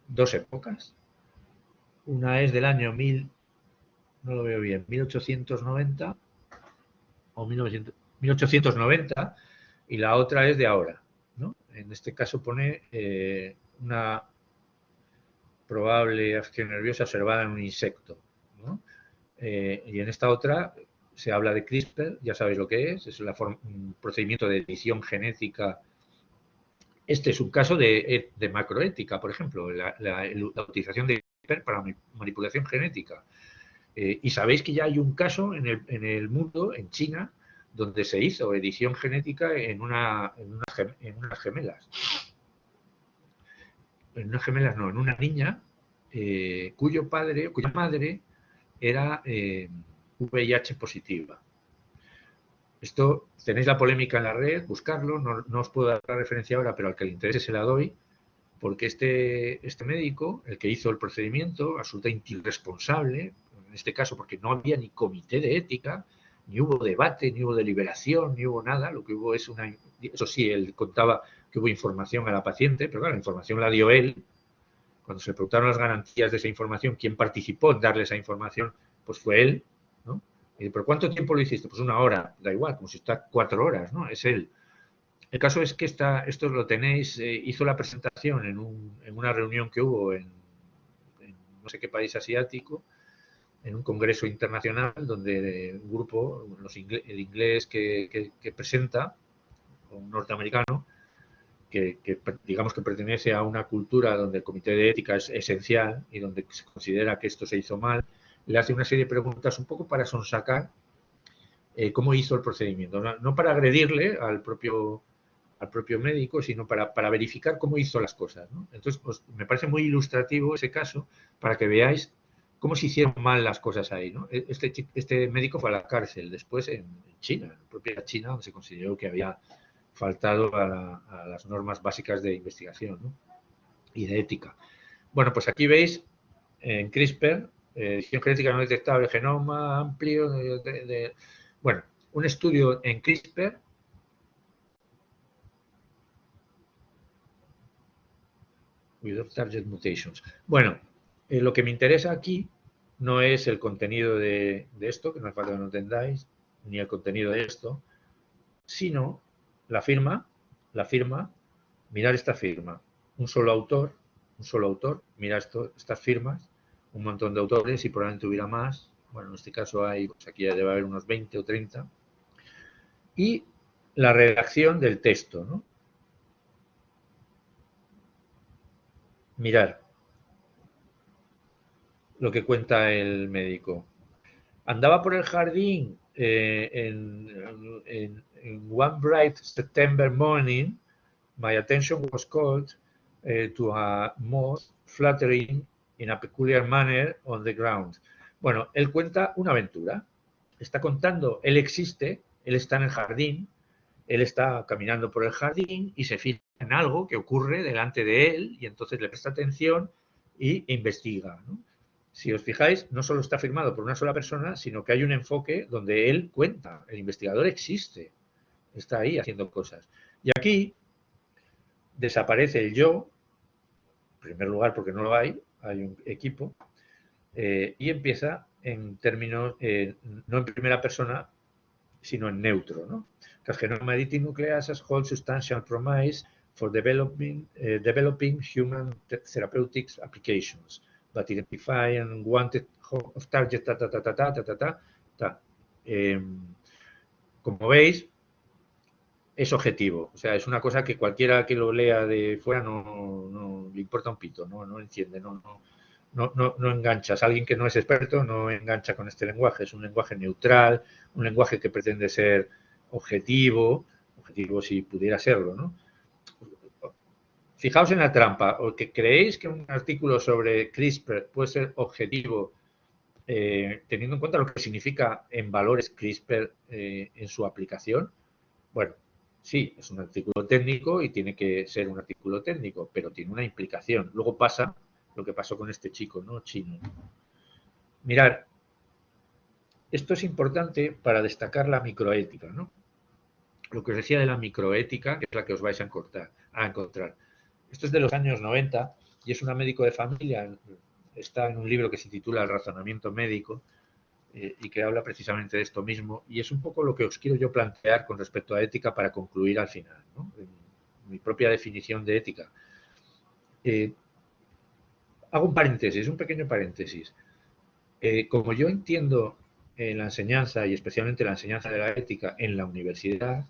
S1: dos épocas. Una es del año 1890 o 1890 y la otra es de ahora, ¿no? En este caso pone una probable acción nerviosa observada en un insecto, ¿no? Y en esta otra se habla de CRISPR, ya sabéis lo que es un procedimiento de edición genética. Este es un caso de macroética, por ejemplo, la utilización de CRISPR para manipulación genética. Y sabéis que ya hay un caso en el mundo, en China, donde se hizo edición genética en unas gemelas. En unas gemelas no, en una niña cuya madre era VIH positiva. Esto, tenéis la polémica en la red, buscarlo, no os puedo dar la referencia ahora, pero al que le interese se la doy, porque este médico, el que hizo el procedimiento, absolutamente irresponsable, en este caso porque no había ni comité de ética, ni hubo debate, ni hubo deliberación, ni hubo nada, lo que hubo es eso sí, él contaba que hubo información a la paciente, pero claro, la información la dio él. Cuando se preguntaron las garantías de esa información, quién participó en darle esa información, pues fue él, ¿no? Y, ¿pero cuánto tiempo lo hiciste? Pues 1 hora, da igual, como si está 4 horas, ¿no? Es él. El caso es que esto lo tenéis, hizo la presentación en una reunión que hubo en no sé qué país asiático, en un congreso internacional donde un grupo, el inglés que presenta, un norteamericano, que digamos que pertenece a una cultura donde el comité de ética es esencial y donde se considera que esto se hizo mal, le hace una serie de preguntas un poco para sonsacar cómo hizo el procedimiento. No para agredirle al propio médico, sino para verificar cómo hizo las cosas, ¿no? Entonces, me parece muy ilustrativo ese caso para que veáis cómo se hicieron mal las cosas ahí, ¿no? Este médico fue a la cárcel después en China, en la propia China, donde se consideró que había faltado a las normas básicas de investigación, ¿no? Y de ética. Bueno, pues aquí veis en CRISPR, edición genética no detectable, genoma amplio, bueno, un estudio en CRISPR without target mutations. Bueno, lo que me interesa aquí no es el contenido de esto, que no hace falta que lo entendáis, ni el contenido de esto, sino la firma, mirar esta firma. Un solo autor, mira estas firmas, un montón de autores y probablemente hubiera más. Bueno, en este caso hay, pues aquí ya debe haber unos 20 o 30. Y la redacción del texto, ¿no? Mirar lo que cuenta el médico. Andaba por el jardín en one bright September morning. My attention was called to a moth fluttering in a peculiar manner on the ground. Bueno, él cuenta una aventura. Está contando, él existe, él está en el jardín, él está caminando por el jardín y se fija en algo que ocurre delante de él y entonces le presta atención e investiga, ¿no? Si os fijáis, no solo está firmado por una sola persona, sino que hay un enfoque donde él cuenta, el investigador existe, está ahí haciendo cosas. Y aquí desaparece el yo, en primer lugar porque no lo hay un equipo, y empieza en términos, no en primera persona, sino en neutro, ¿no? Carcinoma editing nucleases hold substantial promise for developing human therapeutics applications, but identify unwanted of target, Como veis, es objetivo. O sea, es una cosa que cualquiera que lo lea de fuera no le importa un pito, no entiende, no enganchas. Alguien que no es experto no engancha con este lenguaje. Es un lenguaje neutral, un lenguaje que pretende ser objetivo si pudiera serlo, ¿no? Fijaos en la trampa, o que creéis que un artículo sobre CRISPR puede ser objetivo teniendo en cuenta lo que significa en valores CRISPR en su aplicación. Bueno, sí, es un artículo técnico y tiene que ser un artículo técnico, pero tiene una implicación. Luego pasa lo que pasó con este chico, ¿no? Chino. Mirad, esto es importante para destacar la microética, ¿no? Lo que os decía de la microética, que es la que os vais a encontrar. Esto es de los años 90 y es una médico de familia, está en un libro que se titula El razonamiento médico y que habla precisamente de esto mismo, y es un poco lo que os quiero yo plantear con respecto a ética para concluir al final, ¿no? Mi propia definición de ética. Hago un paréntesis, un pequeño paréntesis. Como yo entiendo la enseñanza, y especialmente la enseñanza de la ética en la universidad,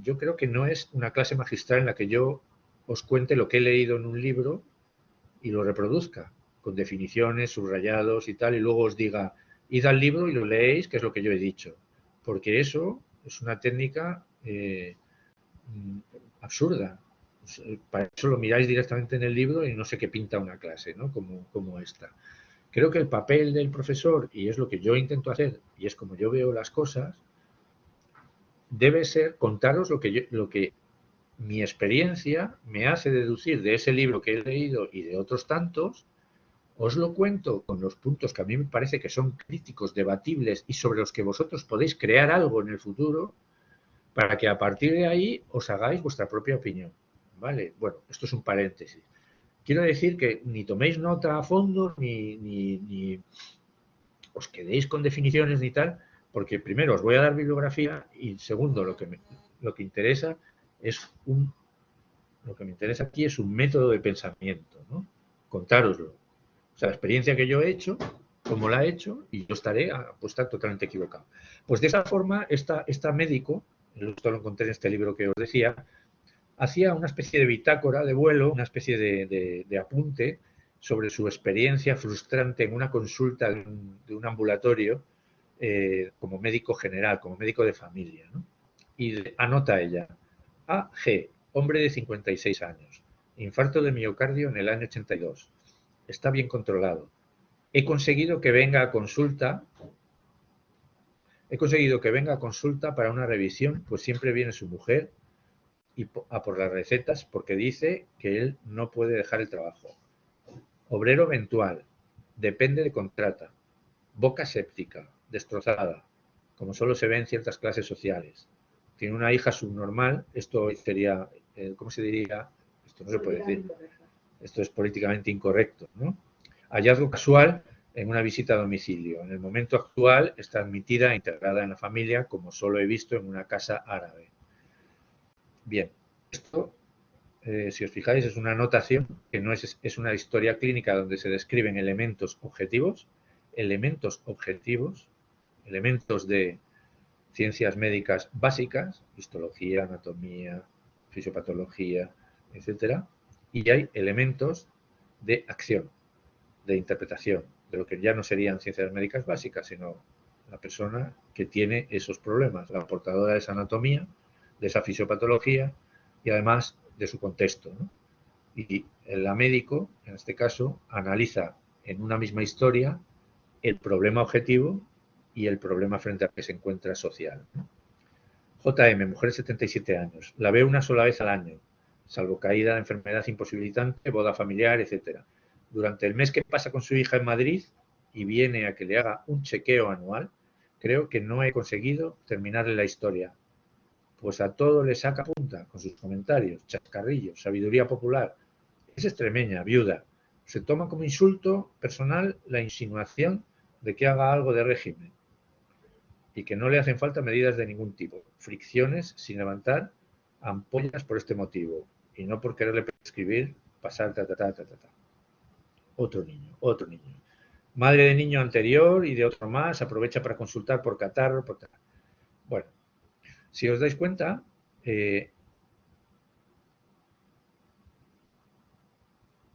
S1: yo creo que no es una clase magistral en la que yo os cuente lo que he leído en un libro y lo reproduzca, con definiciones, subrayados y tal, y luego os diga, id al libro y lo leéis, que es lo que yo he dicho. Porque eso es una técnica absurda. Para eso lo miráis directamente en el libro y no sé qué pinta una clase, ¿no? Como esta. Creo que el papel del profesor, y es lo que yo intento hacer, y es como yo veo las cosas, debe ser contaros lo que mi experiencia me hace deducir de ese libro que he leído y de otros tantos. Os lo cuento con los puntos que a mí me parece que son críticos, debatibles y sobre los que vosotros podéis crear algo en el futuro para que a partir de ahí os hagáis vuestra propia opinión. ¿Vale? Bueno, esto es un paréntesis. Quiero decir que ni toméis nota a fondo, ni os quedéis con definiciones ni tal, porque primero os voy a dar bibliografía y segundo, lo que interesa es lo que me interesa aquí es un método de pensamiento, ¿no? Contároslo. O sea, la experiencia que yo he hecho, cómo la he hecho, y yo estaré pues, estar totalmente equivocado. Pues de esa forma, esta médico, esto lo encontré en este libro que os decía, hacía una especie de bitácora de vuelo, una especie de apunte sobre su experiencia frustrante en una consulta de un ambulatorio como médico general, como médico de familia, ¿no? Y anota ella, A.G., hombre de 56 años, infarto de miocardio en el año 82. Está bien controlado. He conseguido que venga a consulta para una revisión, pues siempre viene su mujer y a por las recetas porque dice que él no puede dejar el trabajo. Obrero eventual, depende de contrata, boca séptica, destrozada, como solo se ve en ciertas clases sociales. Tiene una hija subnormal, esto sería, ¿cómo se diría? Esto no se puede decir. Esto es políticamente incorrecto, ¿no? Hallazgo casual en una visita a domicilio. En el momento actual está admitida e integrada en la familia, como solo he visto en una casa árabe. Bien, esto, si os fijáis, es una anotación que no es una historia clínica donde se describen elementos objetivos, elementos de ciencias médicas básicas, histología, anatomía, fisiopatología, etcétera, y hay elementos de acción, de interpretación, de lo que ya no serían ciencias médicas básicas, sino la persona que tiene esos problemas, la portadora de esa anatomía, de esa fisiopatología y además de su contexto, ¿no? Y la médico, en este caso, analiza en una misma historia el problema objetivo y el problema frente al que se encuentra social, ¿no? JM, mujer de 77 años. La ve una sola vez al año, salvo caída de enfermedad imposibilitante, boda familiar, etc. Durante el mes que pasa con su hija en Madrid y viene a que le haga un chequeo anual, creo que no he conseguido terminarle la historia. Pues a todo le saca punta con sus comentarios, chascarrillos, sabiduría popular. Es extremeña, viuda. Se toma como insulto personal la insinuación de que haga algo de régimen y que no le hacen falta medidas de ningún tipo. Fricciones sin levantar ampollas por este motivo y no por quererle prescribir pasar Otro niño. Madre de niño anterior y de otro más aprovecha para consultar por catarro, por tal. Bueno, Si os dais cuenta,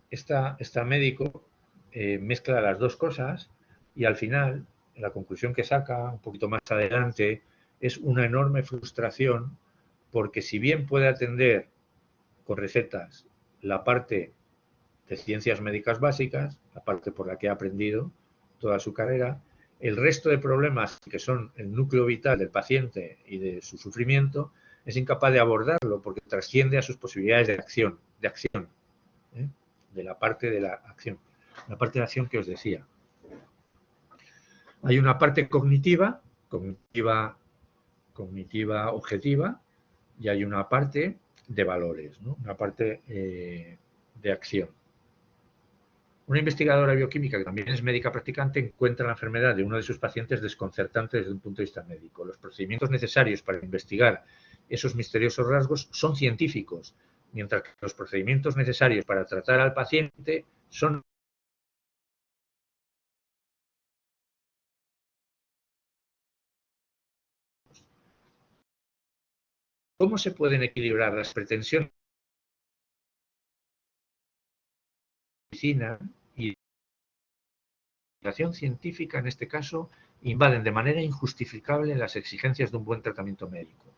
S1: esta médico mezcla las dos cosas y al final la conclusión que saca un poquito más adelante es una enorme frustración, porque si bien puede atender con recetas la parte de ciencias médicas básicas, la parte por la que ha aprendido toda su carrera, el resto de problemas que son el núcleo vital del paciente y de su sufrimiento es incapaz de abordarlo porque trasciende a sus posibilidades de acción, ¿eh? De la parte de la acción, la parte de acción que os decía. Hay una parte cognitiva objetiva, y hay una parte de valores, ¿no? Una parte de acción. Una investigadora bioquímica que también es médica practicante encuentra la enfermedad de uno de sus pacientes desconcertante desde un punto de vista médico. Los procedimientos necesarios para investigar esos misteriosos rasgos son científicos, mientras que los procedimientos necesarios para tratar al paciente son ¿Cómo se pueden equilibrar las pretensiones de la medicina y la investigación científica, en este caso, invaden de manera injustificable las exigencias de un buen tratamiento médico?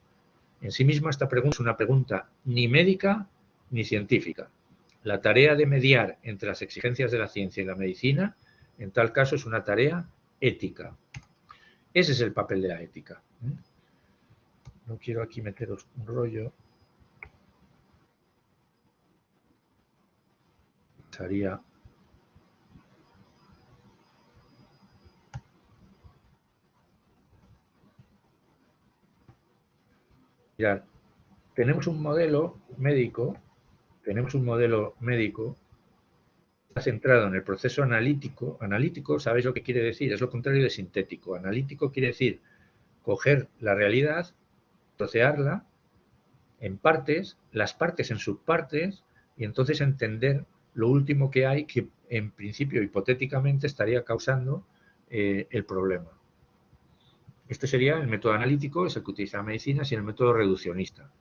S1: En sí misma esta pregunta es una pregunta ni médica ni científica. La tarea de mediar entre las exigencias de la ciencia y la medicina, en tal caso, es una tarea ética. Ese es el papel de la ética. No quiero aquí meteros un rollo. Pasaría. Mirad, tenemos un modelo médico está centrado en el proceso analítico. Analítico, ¿sabéis lo que quiere decir? Es lo contrario de sintético. Analítico quiere decir coger la realidad, trocearla en partes, las partes en subpartes, y entonces entender lo último que hay que, en principio, hipotéticamente, estaría causando el problema. Este sería el método analítico, es el que utiliza la medicina, y el método reduccionista.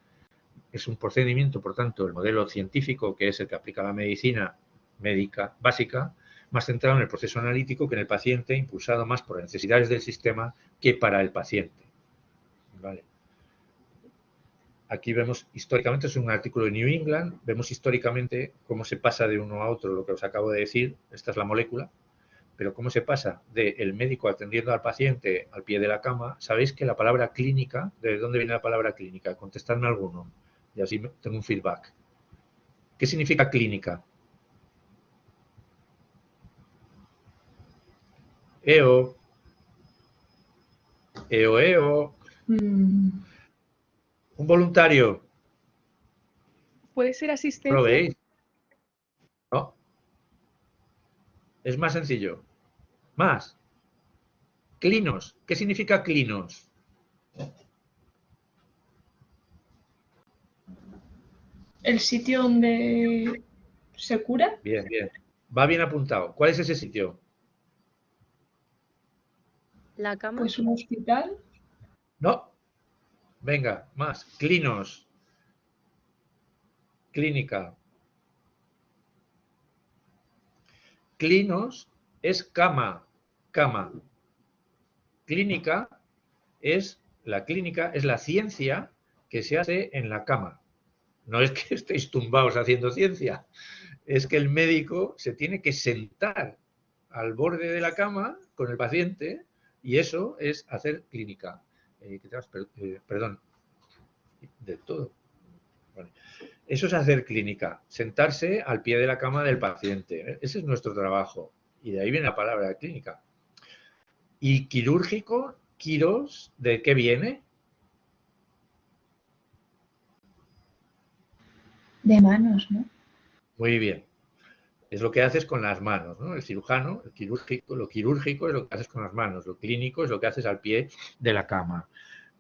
S1: Es un procedimiento, por tanto, el modelo científico, que es el que aplica la medicina médica básica, más centrado en el proceso analítico que en el paciente, impulsado más por las necesidades del sistema que para el paciente. ¿Vale? Aquí vemos históricamente, es un artículo de New England, vemos históricamente cómo se pasa de uno a otro, lo que os acabo de decir, esta es la molécula, pero cómo se pasa del médico atendiendo al paciente al pie de la cama. Sabéis que la palabra clínica, ¿de dónde viene la palabra clínica? Contestadme alguno, y así tengo un feedback. ¿Qué significa clínica? EO. EO. Un voluntario.
S2: ¿Puede ser
S1: ¿No
S2: asistencia?
S1: lo veis? No. Es más sencillo. Más. Clinos. ¿Qué significa clinos?
S2: ¿El sitio donde se cura?
S1: Bien, bien. Va bien apuntado. ¿Cuál es ese sitio?
S4: La cama.
S2: Pues un hospital.
S1: No. Venga, más. Clinos. Clínica. Clinos es cama. Cama. Clínica es la ciencia que se hace en la cama. No es que estéis tumbados haciendo ciencia, es que el médico se tiene que sentar al borde de la cama con el paciente, y eso es hacer clínica. Perdón, de todo. Vale. Eso es hacer clínica, sentarse al pie de la cama del paciente. Ese es nuestro trabajo, y de ahí viene la palabra clínica. ¿Y quirúrgico? ¿Quiros? ¿De qué viene?
S3: De manos, ¿no?
S1: Muy bien. Es lo que haces con las manos, ¿no? El cirujano, el quirúrgico, lo quirúrgico es lo que haces con las manos, lo clínico es lo que haces al pie de la cama,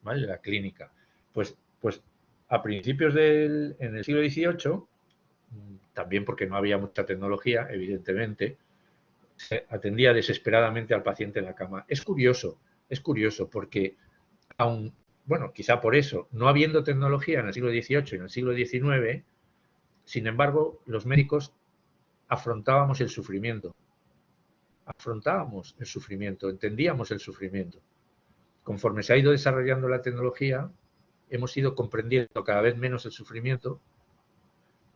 S1: ¿vale? La clínica. Pues a principios en el siglo XVIII, también porque no había mucha tecnología, evidentemente, se atendía desesperadamente al paciente en la cama. Es curioso porque aun bueno, quizá por eso, no habiendo tecnología en el siglo XVIII y en el siglo XIX, sin embargo, los médicos afrontábamos el sufrimiento. Afrontábamos el sufrimiento, entendíamos el sufrimiento. Conforme se ha ido desarrollando la tecnología, hemos ido comprendiendo cada vez menos el sufrimiento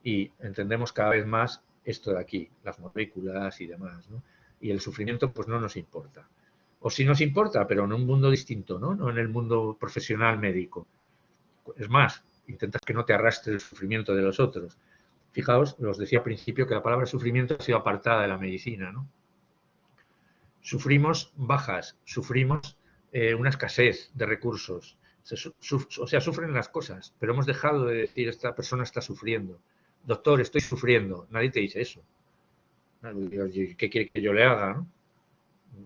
S1: y entendemos cada vez más esto de aquí, las moléculas y demás, ¿no? Y el sufrimiento pues no nos importa. O sí nos importa, pero en un mundo distinto, ¿no? No en el mundo profesional médico. Es más, intentas que no te arrastre el sufrimiento de los otros. Fijaos, os decía al principio que la palabra sufrimiento ha sido apartada de la medicina, ¿no? Sufrimos bajas, sufrimos una escasez de recursos, o sea, sufren las cosas, pero hemos dejado de decir esta persona está sufriendo. Doctor, estoy sufriendo. Nadie te dice eso. ¿Qué quiere que yo le haga, no?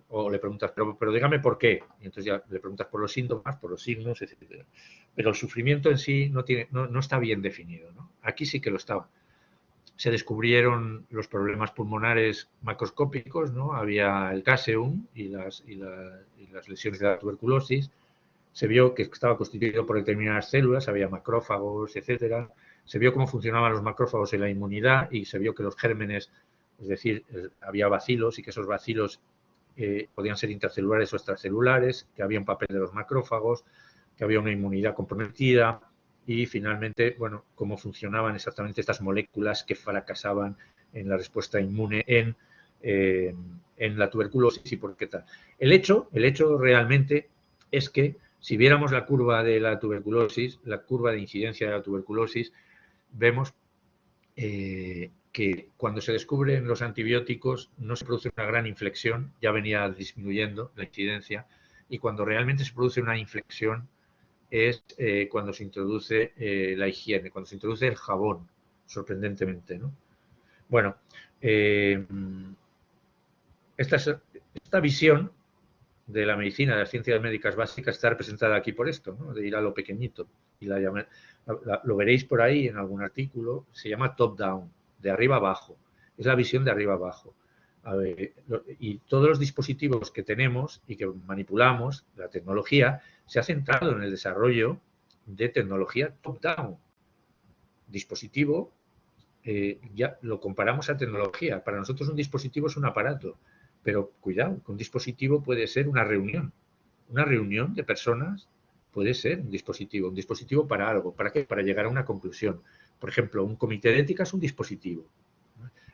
S1: O le preguntas, pero dígame por qué. Y entonces ya le preguntas por los síntomas, por los signos, etc. Pero el sufrimiento en sí no está bien definido, ¿no? Aquí sí que lo estaba. Se descubrieron los problemas pulmonares macroscópicos, ¿no? Había el caseum y las lesiones de la tuberculosis. Se vio que estaba constituido por determinadas células, había macrófagos, etcétera. Se vio cómo funcionaban los macrófagos en la inmunidad y se vio que los gérmenes, es decir, había bacilos y que esos bacilos podían ser intracelulares o extracelulares, que había un papel de los macrófagos, que había una inmunidad comprometida y finalmente, bueno, cómo funcionaban exactamente estas moléculas que fracasaban en la respuesta inmune en la tuberculosis y por qué tal. El hecho realmente es que si viéramos la curva de la tuberculosis, la curva de incidencia de la tuberculosis, vemos que cuando se descubren los antibióticos no se produce una gran inflexión, ya venía disminuyendo la incidencia, y cuando realmente se produce una inflexión es cuando se introduce la higiene, cuando se introduce el jabón, sorprendentemente, ¿no? Bueno, esta visión de la medicina, de las ciencias médicas básicas, está representada aquí por esto, ¿no? De ir a lo pequeñito. Y lo veréis por ahí en algún artículo, se llama top-down, de arriba abajo. Es la visión de arriba abajo. A ver, y todos los dispositivos que tenemos y que manipulamos, la tecnología, se ha centrado en el desarrollo de tecnología top-down. Dispositivo, ya lo comparamos a tecnología. Para nosotros un dispositivo es un aparato. Pero cuidado, que un dispositivo puede ser una reunión. Una reunión de personas puede ser un dispositivo para algo. ¿Para qué? Para llegar a una conclusión. Por ejemplo, un comité de ética es un dispositivo.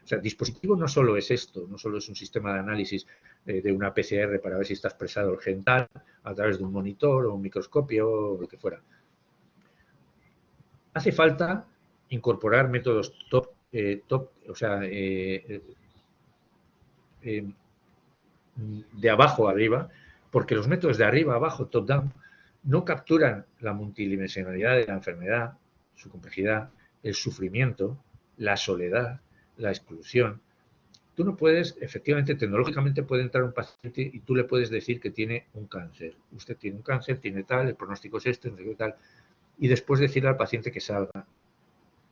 S1: O sea, dispositivo no solo es esto, no solo es un sistema de análisis de una PCR para ver si está expresado el gen tal a través de un monitor o un microscopio o lo que fuera. Hace falta incorporar métodos de abajo a arriba, porque los métodos de arriba a abajo, top-down, no capturan la multidimensionalidad de la enfermedad, su complejidad, el sufrimiento, la soledad, la exclusión. Tú no puedes, efectivamente, tecnológicamente puede entrar un paciente y tú le puedes decir que tiene un cáncer. Usted tiene un cáncer, tiene tal, el pronóstico es este, no sé qué tal, y después decirle al paciente que salga.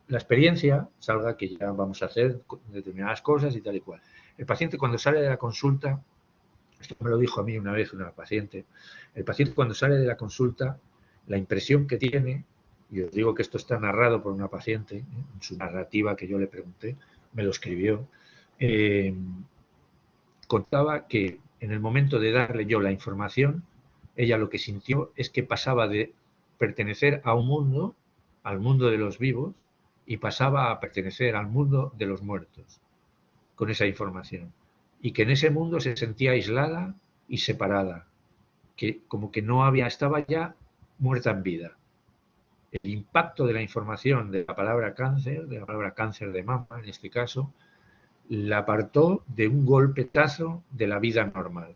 S1: La experiencia salga que ya vamos a hacer determinadas cosas y tal y cual. El paciente cuando sale de la consulta, esto me lo dijo a mí una vez una paciente, el paciente cuando sale de la consulta, la impresión que tiene, y os digo que esto está narrado por una paciente, en su narrativa que yo le pregunté, me lo escribió, contaba que en el momento de darle yo la información, ella lo que sintió es que pasaba de pertenecer a un mundo, al mundo de los vivos, y pasaba a pertenecer al mundo de los muertos, con esa información. Y que en ese mundo se sentía aislada y separada, que como que no había, estaba ya muerta en vida. El impacto de la información de la palabra cáncer, de la palabra cáncer de mama en este caso, la apartó de un golpetazo de la vida normal.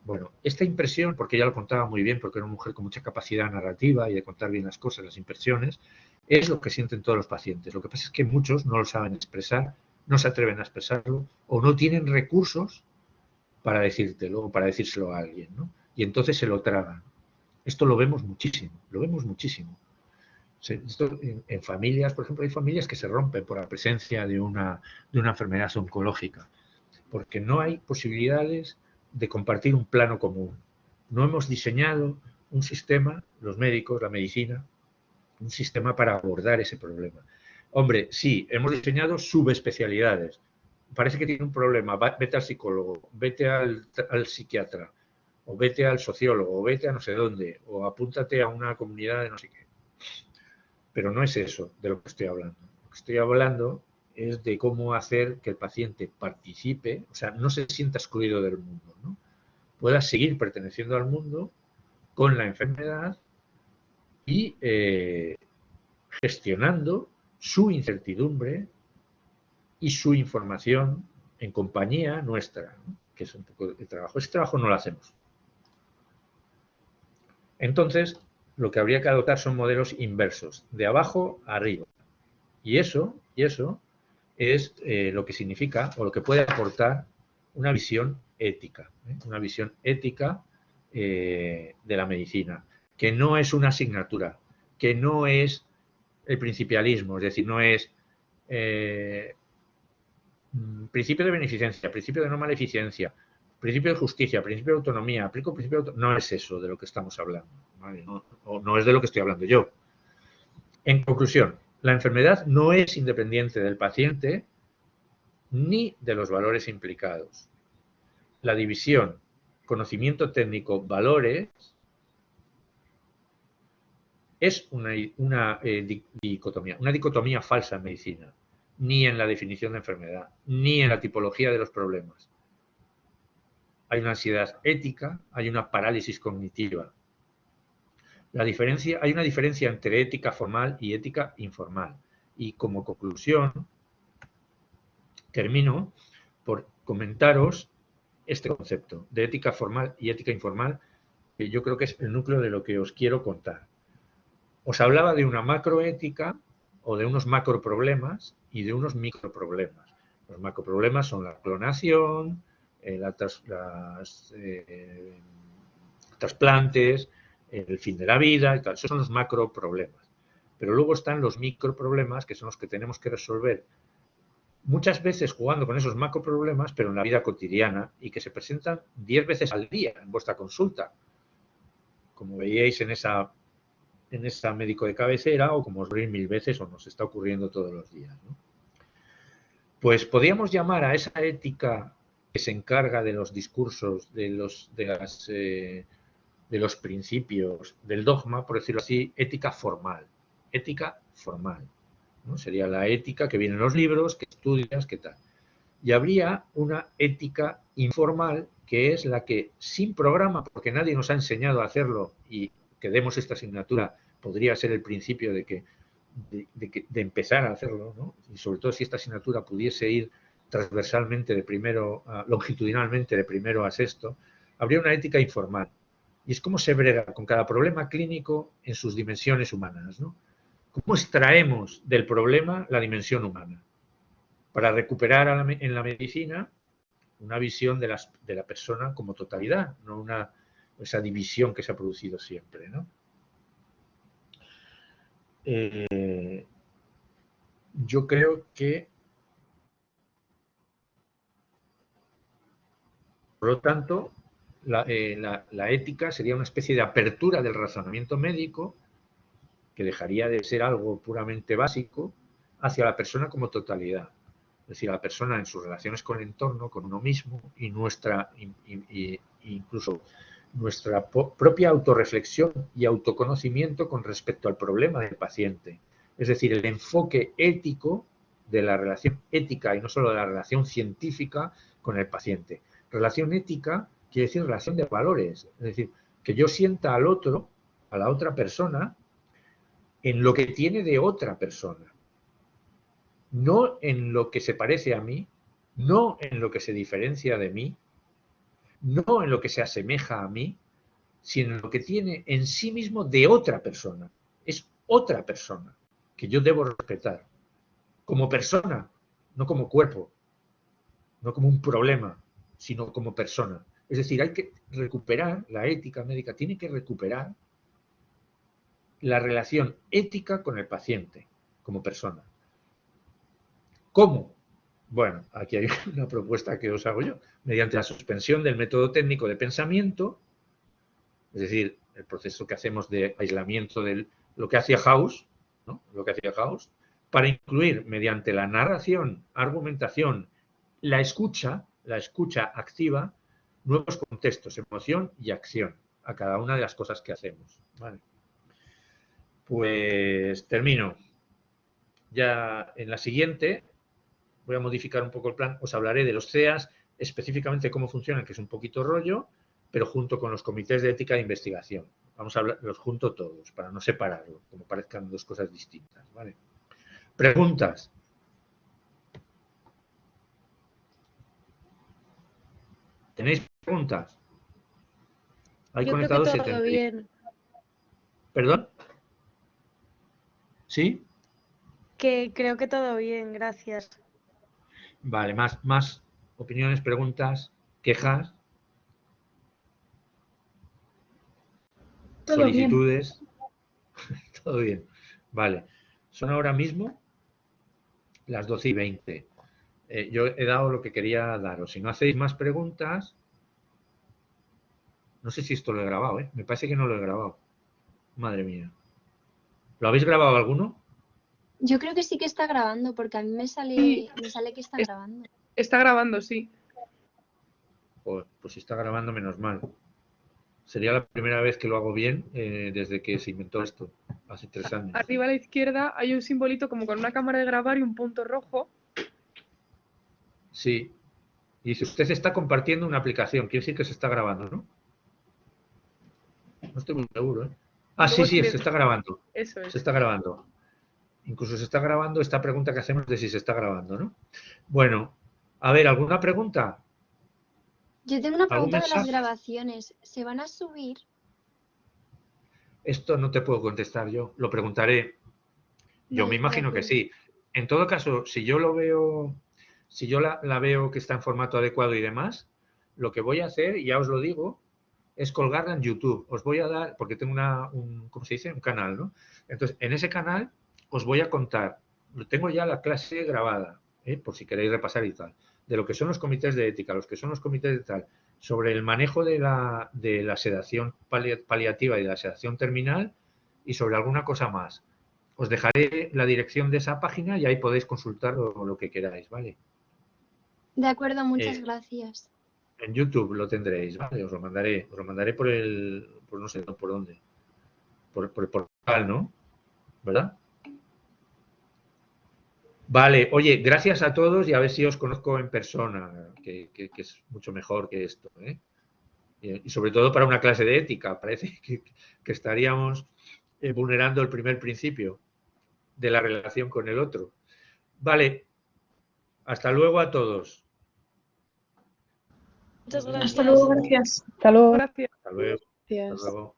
S1: Bueno, esta impresión, porque ella lo contaba muy bien, porque era una mujer con mucha capacidad narrativa y de contar bien las cosas, las impresiones, es lo que sienten todos los pacientes. Lo que pasa es que muchos no lo saben expresar, no se atreven a expresarlo o no tienen recursos para decírtelo o para decírselo a alguien, ¿no? Y entonces se lo tragan. Esto lo vemos muchísimo, lo vemos muchísimo. Esto en familias, por ejemplo, hay familias que se rompen por la presencia de una enfermedad oncológica, porque no hay posibilidades de compartir un plano común. No hemos diseñado un sistema, los médicos, la medicina, un sistema para abordar ese problema. Hombre, sí, hemos diseñado subespecialidades. Parece que tiene un problema, vete al psicólogo, vete al psiquiatra, o vete al sociólogo, o vete a no sé dónde, o apúntate a una comunidad de no sé qué. Pero no es eso de lo que estoy hablando. Lo que estoy hablando es de cómo hacer que el paciente participe, o sea, no se sienta excluido del mundo, ¿no? Pueda seguir perteneciendo al mundo con la enfermedad y gestionando su incertidumbre y su información en compañía nuestra, ¿no? Que es un poco de trabajo. Ese trabajo no lo hacemos. Entonces, lo que habría que adoptar son modelos inversos, de abajo a arriba. Y eso es lo que significa o lo que puede aportar una visión ética, una visión ética de la medicina, que no es una asignatura, que no es el principialismo, es decir, no es principio de beneficencia, principio de no maleficencia, principio de justicia, principio de autonomía, no es eso de lo que estamos hablando, ¿vale? No es de lo que estoy hablando yo. En conclusión, la enfermedad no es independiente del paciente ni de los valores implicados. La división conocimiento técnico, valores, es una dicotomía falsa en medicina, ni en la definición de enfermedad, ni en la tipología de los problemas. Hay una ansiedad ética, hay una parálisis cognitiva. Hay una diferencia entre ética formal y ética informal. Y como conclusión, termino por comentaros este concepto de ética formal y ética informal, que yo creo que es el núcleo de lo que os quiero contar. Os hablaba de una macroética o de unos macroproblemas y de unos microproblemas. Los macroproblemas son la clonación, trasplantes, el fin de la vida y tal. Esos son los macroproblemas. Pero luego están los microproblemas, que son los que tenemos que resolver muchas veces jugando con esos macroproblemas, pero en la vida cotidiana y que se presentan 10 veces al día en vuestra consulta. Como veíais en esa médico de cabecera o como os veis 1000 veces o nos está ocurriendo todos los días, ¿no? Pues podríamos llamar a esa ética que se encarga de los discursos, de los principios, del dogma, por decirlo así, ética formal. Ética formal, ¿no? Sería la ética que viene en los libros, que estudias, que tal. Y habría una ética informal que es la que sin programa, porque nadie nos ha enseñado a hacerlo y que demos esta asignatura podría ser el principio de empezar a hacerlo, ¿no? Y sobre todo si esta asignatura pudiese ir transversalmente longitudinalmente de primero a sexto, habría una ética informal. Y es cómo se brega con cada problema clínico en sus dimensiones humanas, ¿no? ¿Cómo extraemos del problema la dimensión humana? Para recuperar en la medicina una visión de la persona como totalidad, no esa división que se ha producido siempre, ¿no? Yo creo que, por lo tanto, la ética sería una especie de apertura del razonamiento médico que dejaría de ser algo puramente básico hacia la persona como totalidad. Es decir, a la persona en sus relaciones con el entorno, con uno mismo y incluso nuestra propia autorreflexión y autoconocimiento con respecto al problema del paciente. Es decir, el enfoque ético de la relación ética y no solo de la relación científica con el paciente. Relación ética quiere decir relación de valores. Es decir, que yo sienta al otro, a la otra persona, en lo que tiene de otra persona. No en lo que se parece a mí, no en lo que se diferencia de mí, no en lo que se asemeja a mí, sino en lo que tiene en sí mismo de otra persona. Es otra persona que yo debo respetar. Como persona, no como cuerpo, no como un problema, sino como persona. Es decir, hay que recuperar, la ética médica tiene que recuperar la relación ética con el paciente, como persona. ¿Cómo? Bueno, aquí hay una propuesta que os hago yo. Mediante la suspensión del método técnico de pensamiento, es decir, el proceso que hacemos de aislamiento de lo que hacía House, ¿no? Lo que hacía House, para incluir mediante la narración, argumentación, la escucha activa, nuevos contextos, emoción y acción a cada una de las cosas que hacemos. ¿Vale? Pues termino. Ya en la siguiente voy a modificar un poco el plan, os hablaré de los CEAs, específicamente cómo funcionan, que es un poquito rollo, pero junto con los comités de ética e investigación. Vamos a hablar, los junto todos, para no separarlo, como parezcan dos cosas distintas. ¿Vale? ¿Preguntas? ¿Tenéis preguntas? Hay
S4: Yo creo que
S1: conectados
S4: todo
S1: 70.
S4: bien.
S1: ¿Perdón? ¿Sí?
S4: Que creo que todo bien, gracias.
S1: Vale, más opiniones, preguntas, quejas,
S2: Todo bien.
S1: solicitudes. Todo bien. Vale. Son ahora mismo las 12:20. Yo he dado lo que quería daros. Si no hacéis más preguntas, no sé si esto lo he grabado, ¿eh? Me parece que no lo he grabado. Madre mía. ¿Lo habéis grabado alguno?
S6: Yo creo que sí que está grabando, porque a mí me sale que está
S2: Es-
S6: grabando.
S2: Está grabando, sí.
S1: Pues si está grabando, menos mal. Sería la primera vez que lo hago bien desde que se inventó esto, hace 3 años.
S2: Arriba a la izquierda hay un simbolito como con una cámara de grabar y un punto rojo.
S1: Sí. Y si usted está compartiendo una aplicación, quiere decir que se está grabando, ¿no? No estoy muy seguro, ¿eh? Ah,
S2: Luego
S1: sí,
S2: si
S1: se está grabando.
S2: Eso es.
S1: Se está grabando. Incluso se está grabando esta pregunta que hacemos de si se está grabando, ¿no? Bueno, a ver, ¿alguna pregunta?
S6: Yo tengo una
S1: ¿Algún
S6: pregunta de las
S1: mensaje?
S6: grabaciones. ¿Se van a subir?
S1: Esto no te puedo contestar yo, lo preguntaré. Yo
S6: Vale,
S1: me
S6: de
S1: imagino que
S6: acuerdo.
S1: sí. En todo caso, si yo lo veo, si yo la veo que está en formato adecuado y demás, lo que voy a hacer, y ya os lo digo, es colgarla en YouTube. Os voy a dar, porque tengo ¿cómo se dice? Un canal, ¿no? Entonces, en ese canal os voy a contar, tengo ya la clase grabada, por si queréis repasar y tal, de lo que son los comités de ética, los que son los comités de tal, sobre el manejo de la sedación paliativa y de la sedación terminal y sobre alguna cosa más. Os dejaré la dirección de esa página y ahí podéis consultar lo que queráis, ¿vale?
S6: De acuerdo, muchas
S1: Eh,
S6: gracias.
S1: En YouTube lo tendréis, ¿vale? Os lo mandaré por no sé por dónde, por el portal, ¿no? ¿Verdad? Vale, oye, gracias a todos y a ver si os conozco en persona, que es mucho mejor que esto, ¿eh? Y sobre todo para una clase de ética, parece que estaríamos vulnerando el primer principio de la relación con el otro. Vale, hasta luego a todos.
S4: Muchas
S6: Hasta
S4: gracias.
S6: luego,
S2: gracias.
S7: Hasta luego.
S2: Gracias.
S1: Hasta luego. Hasta
S7: Gracias.
S1: luego.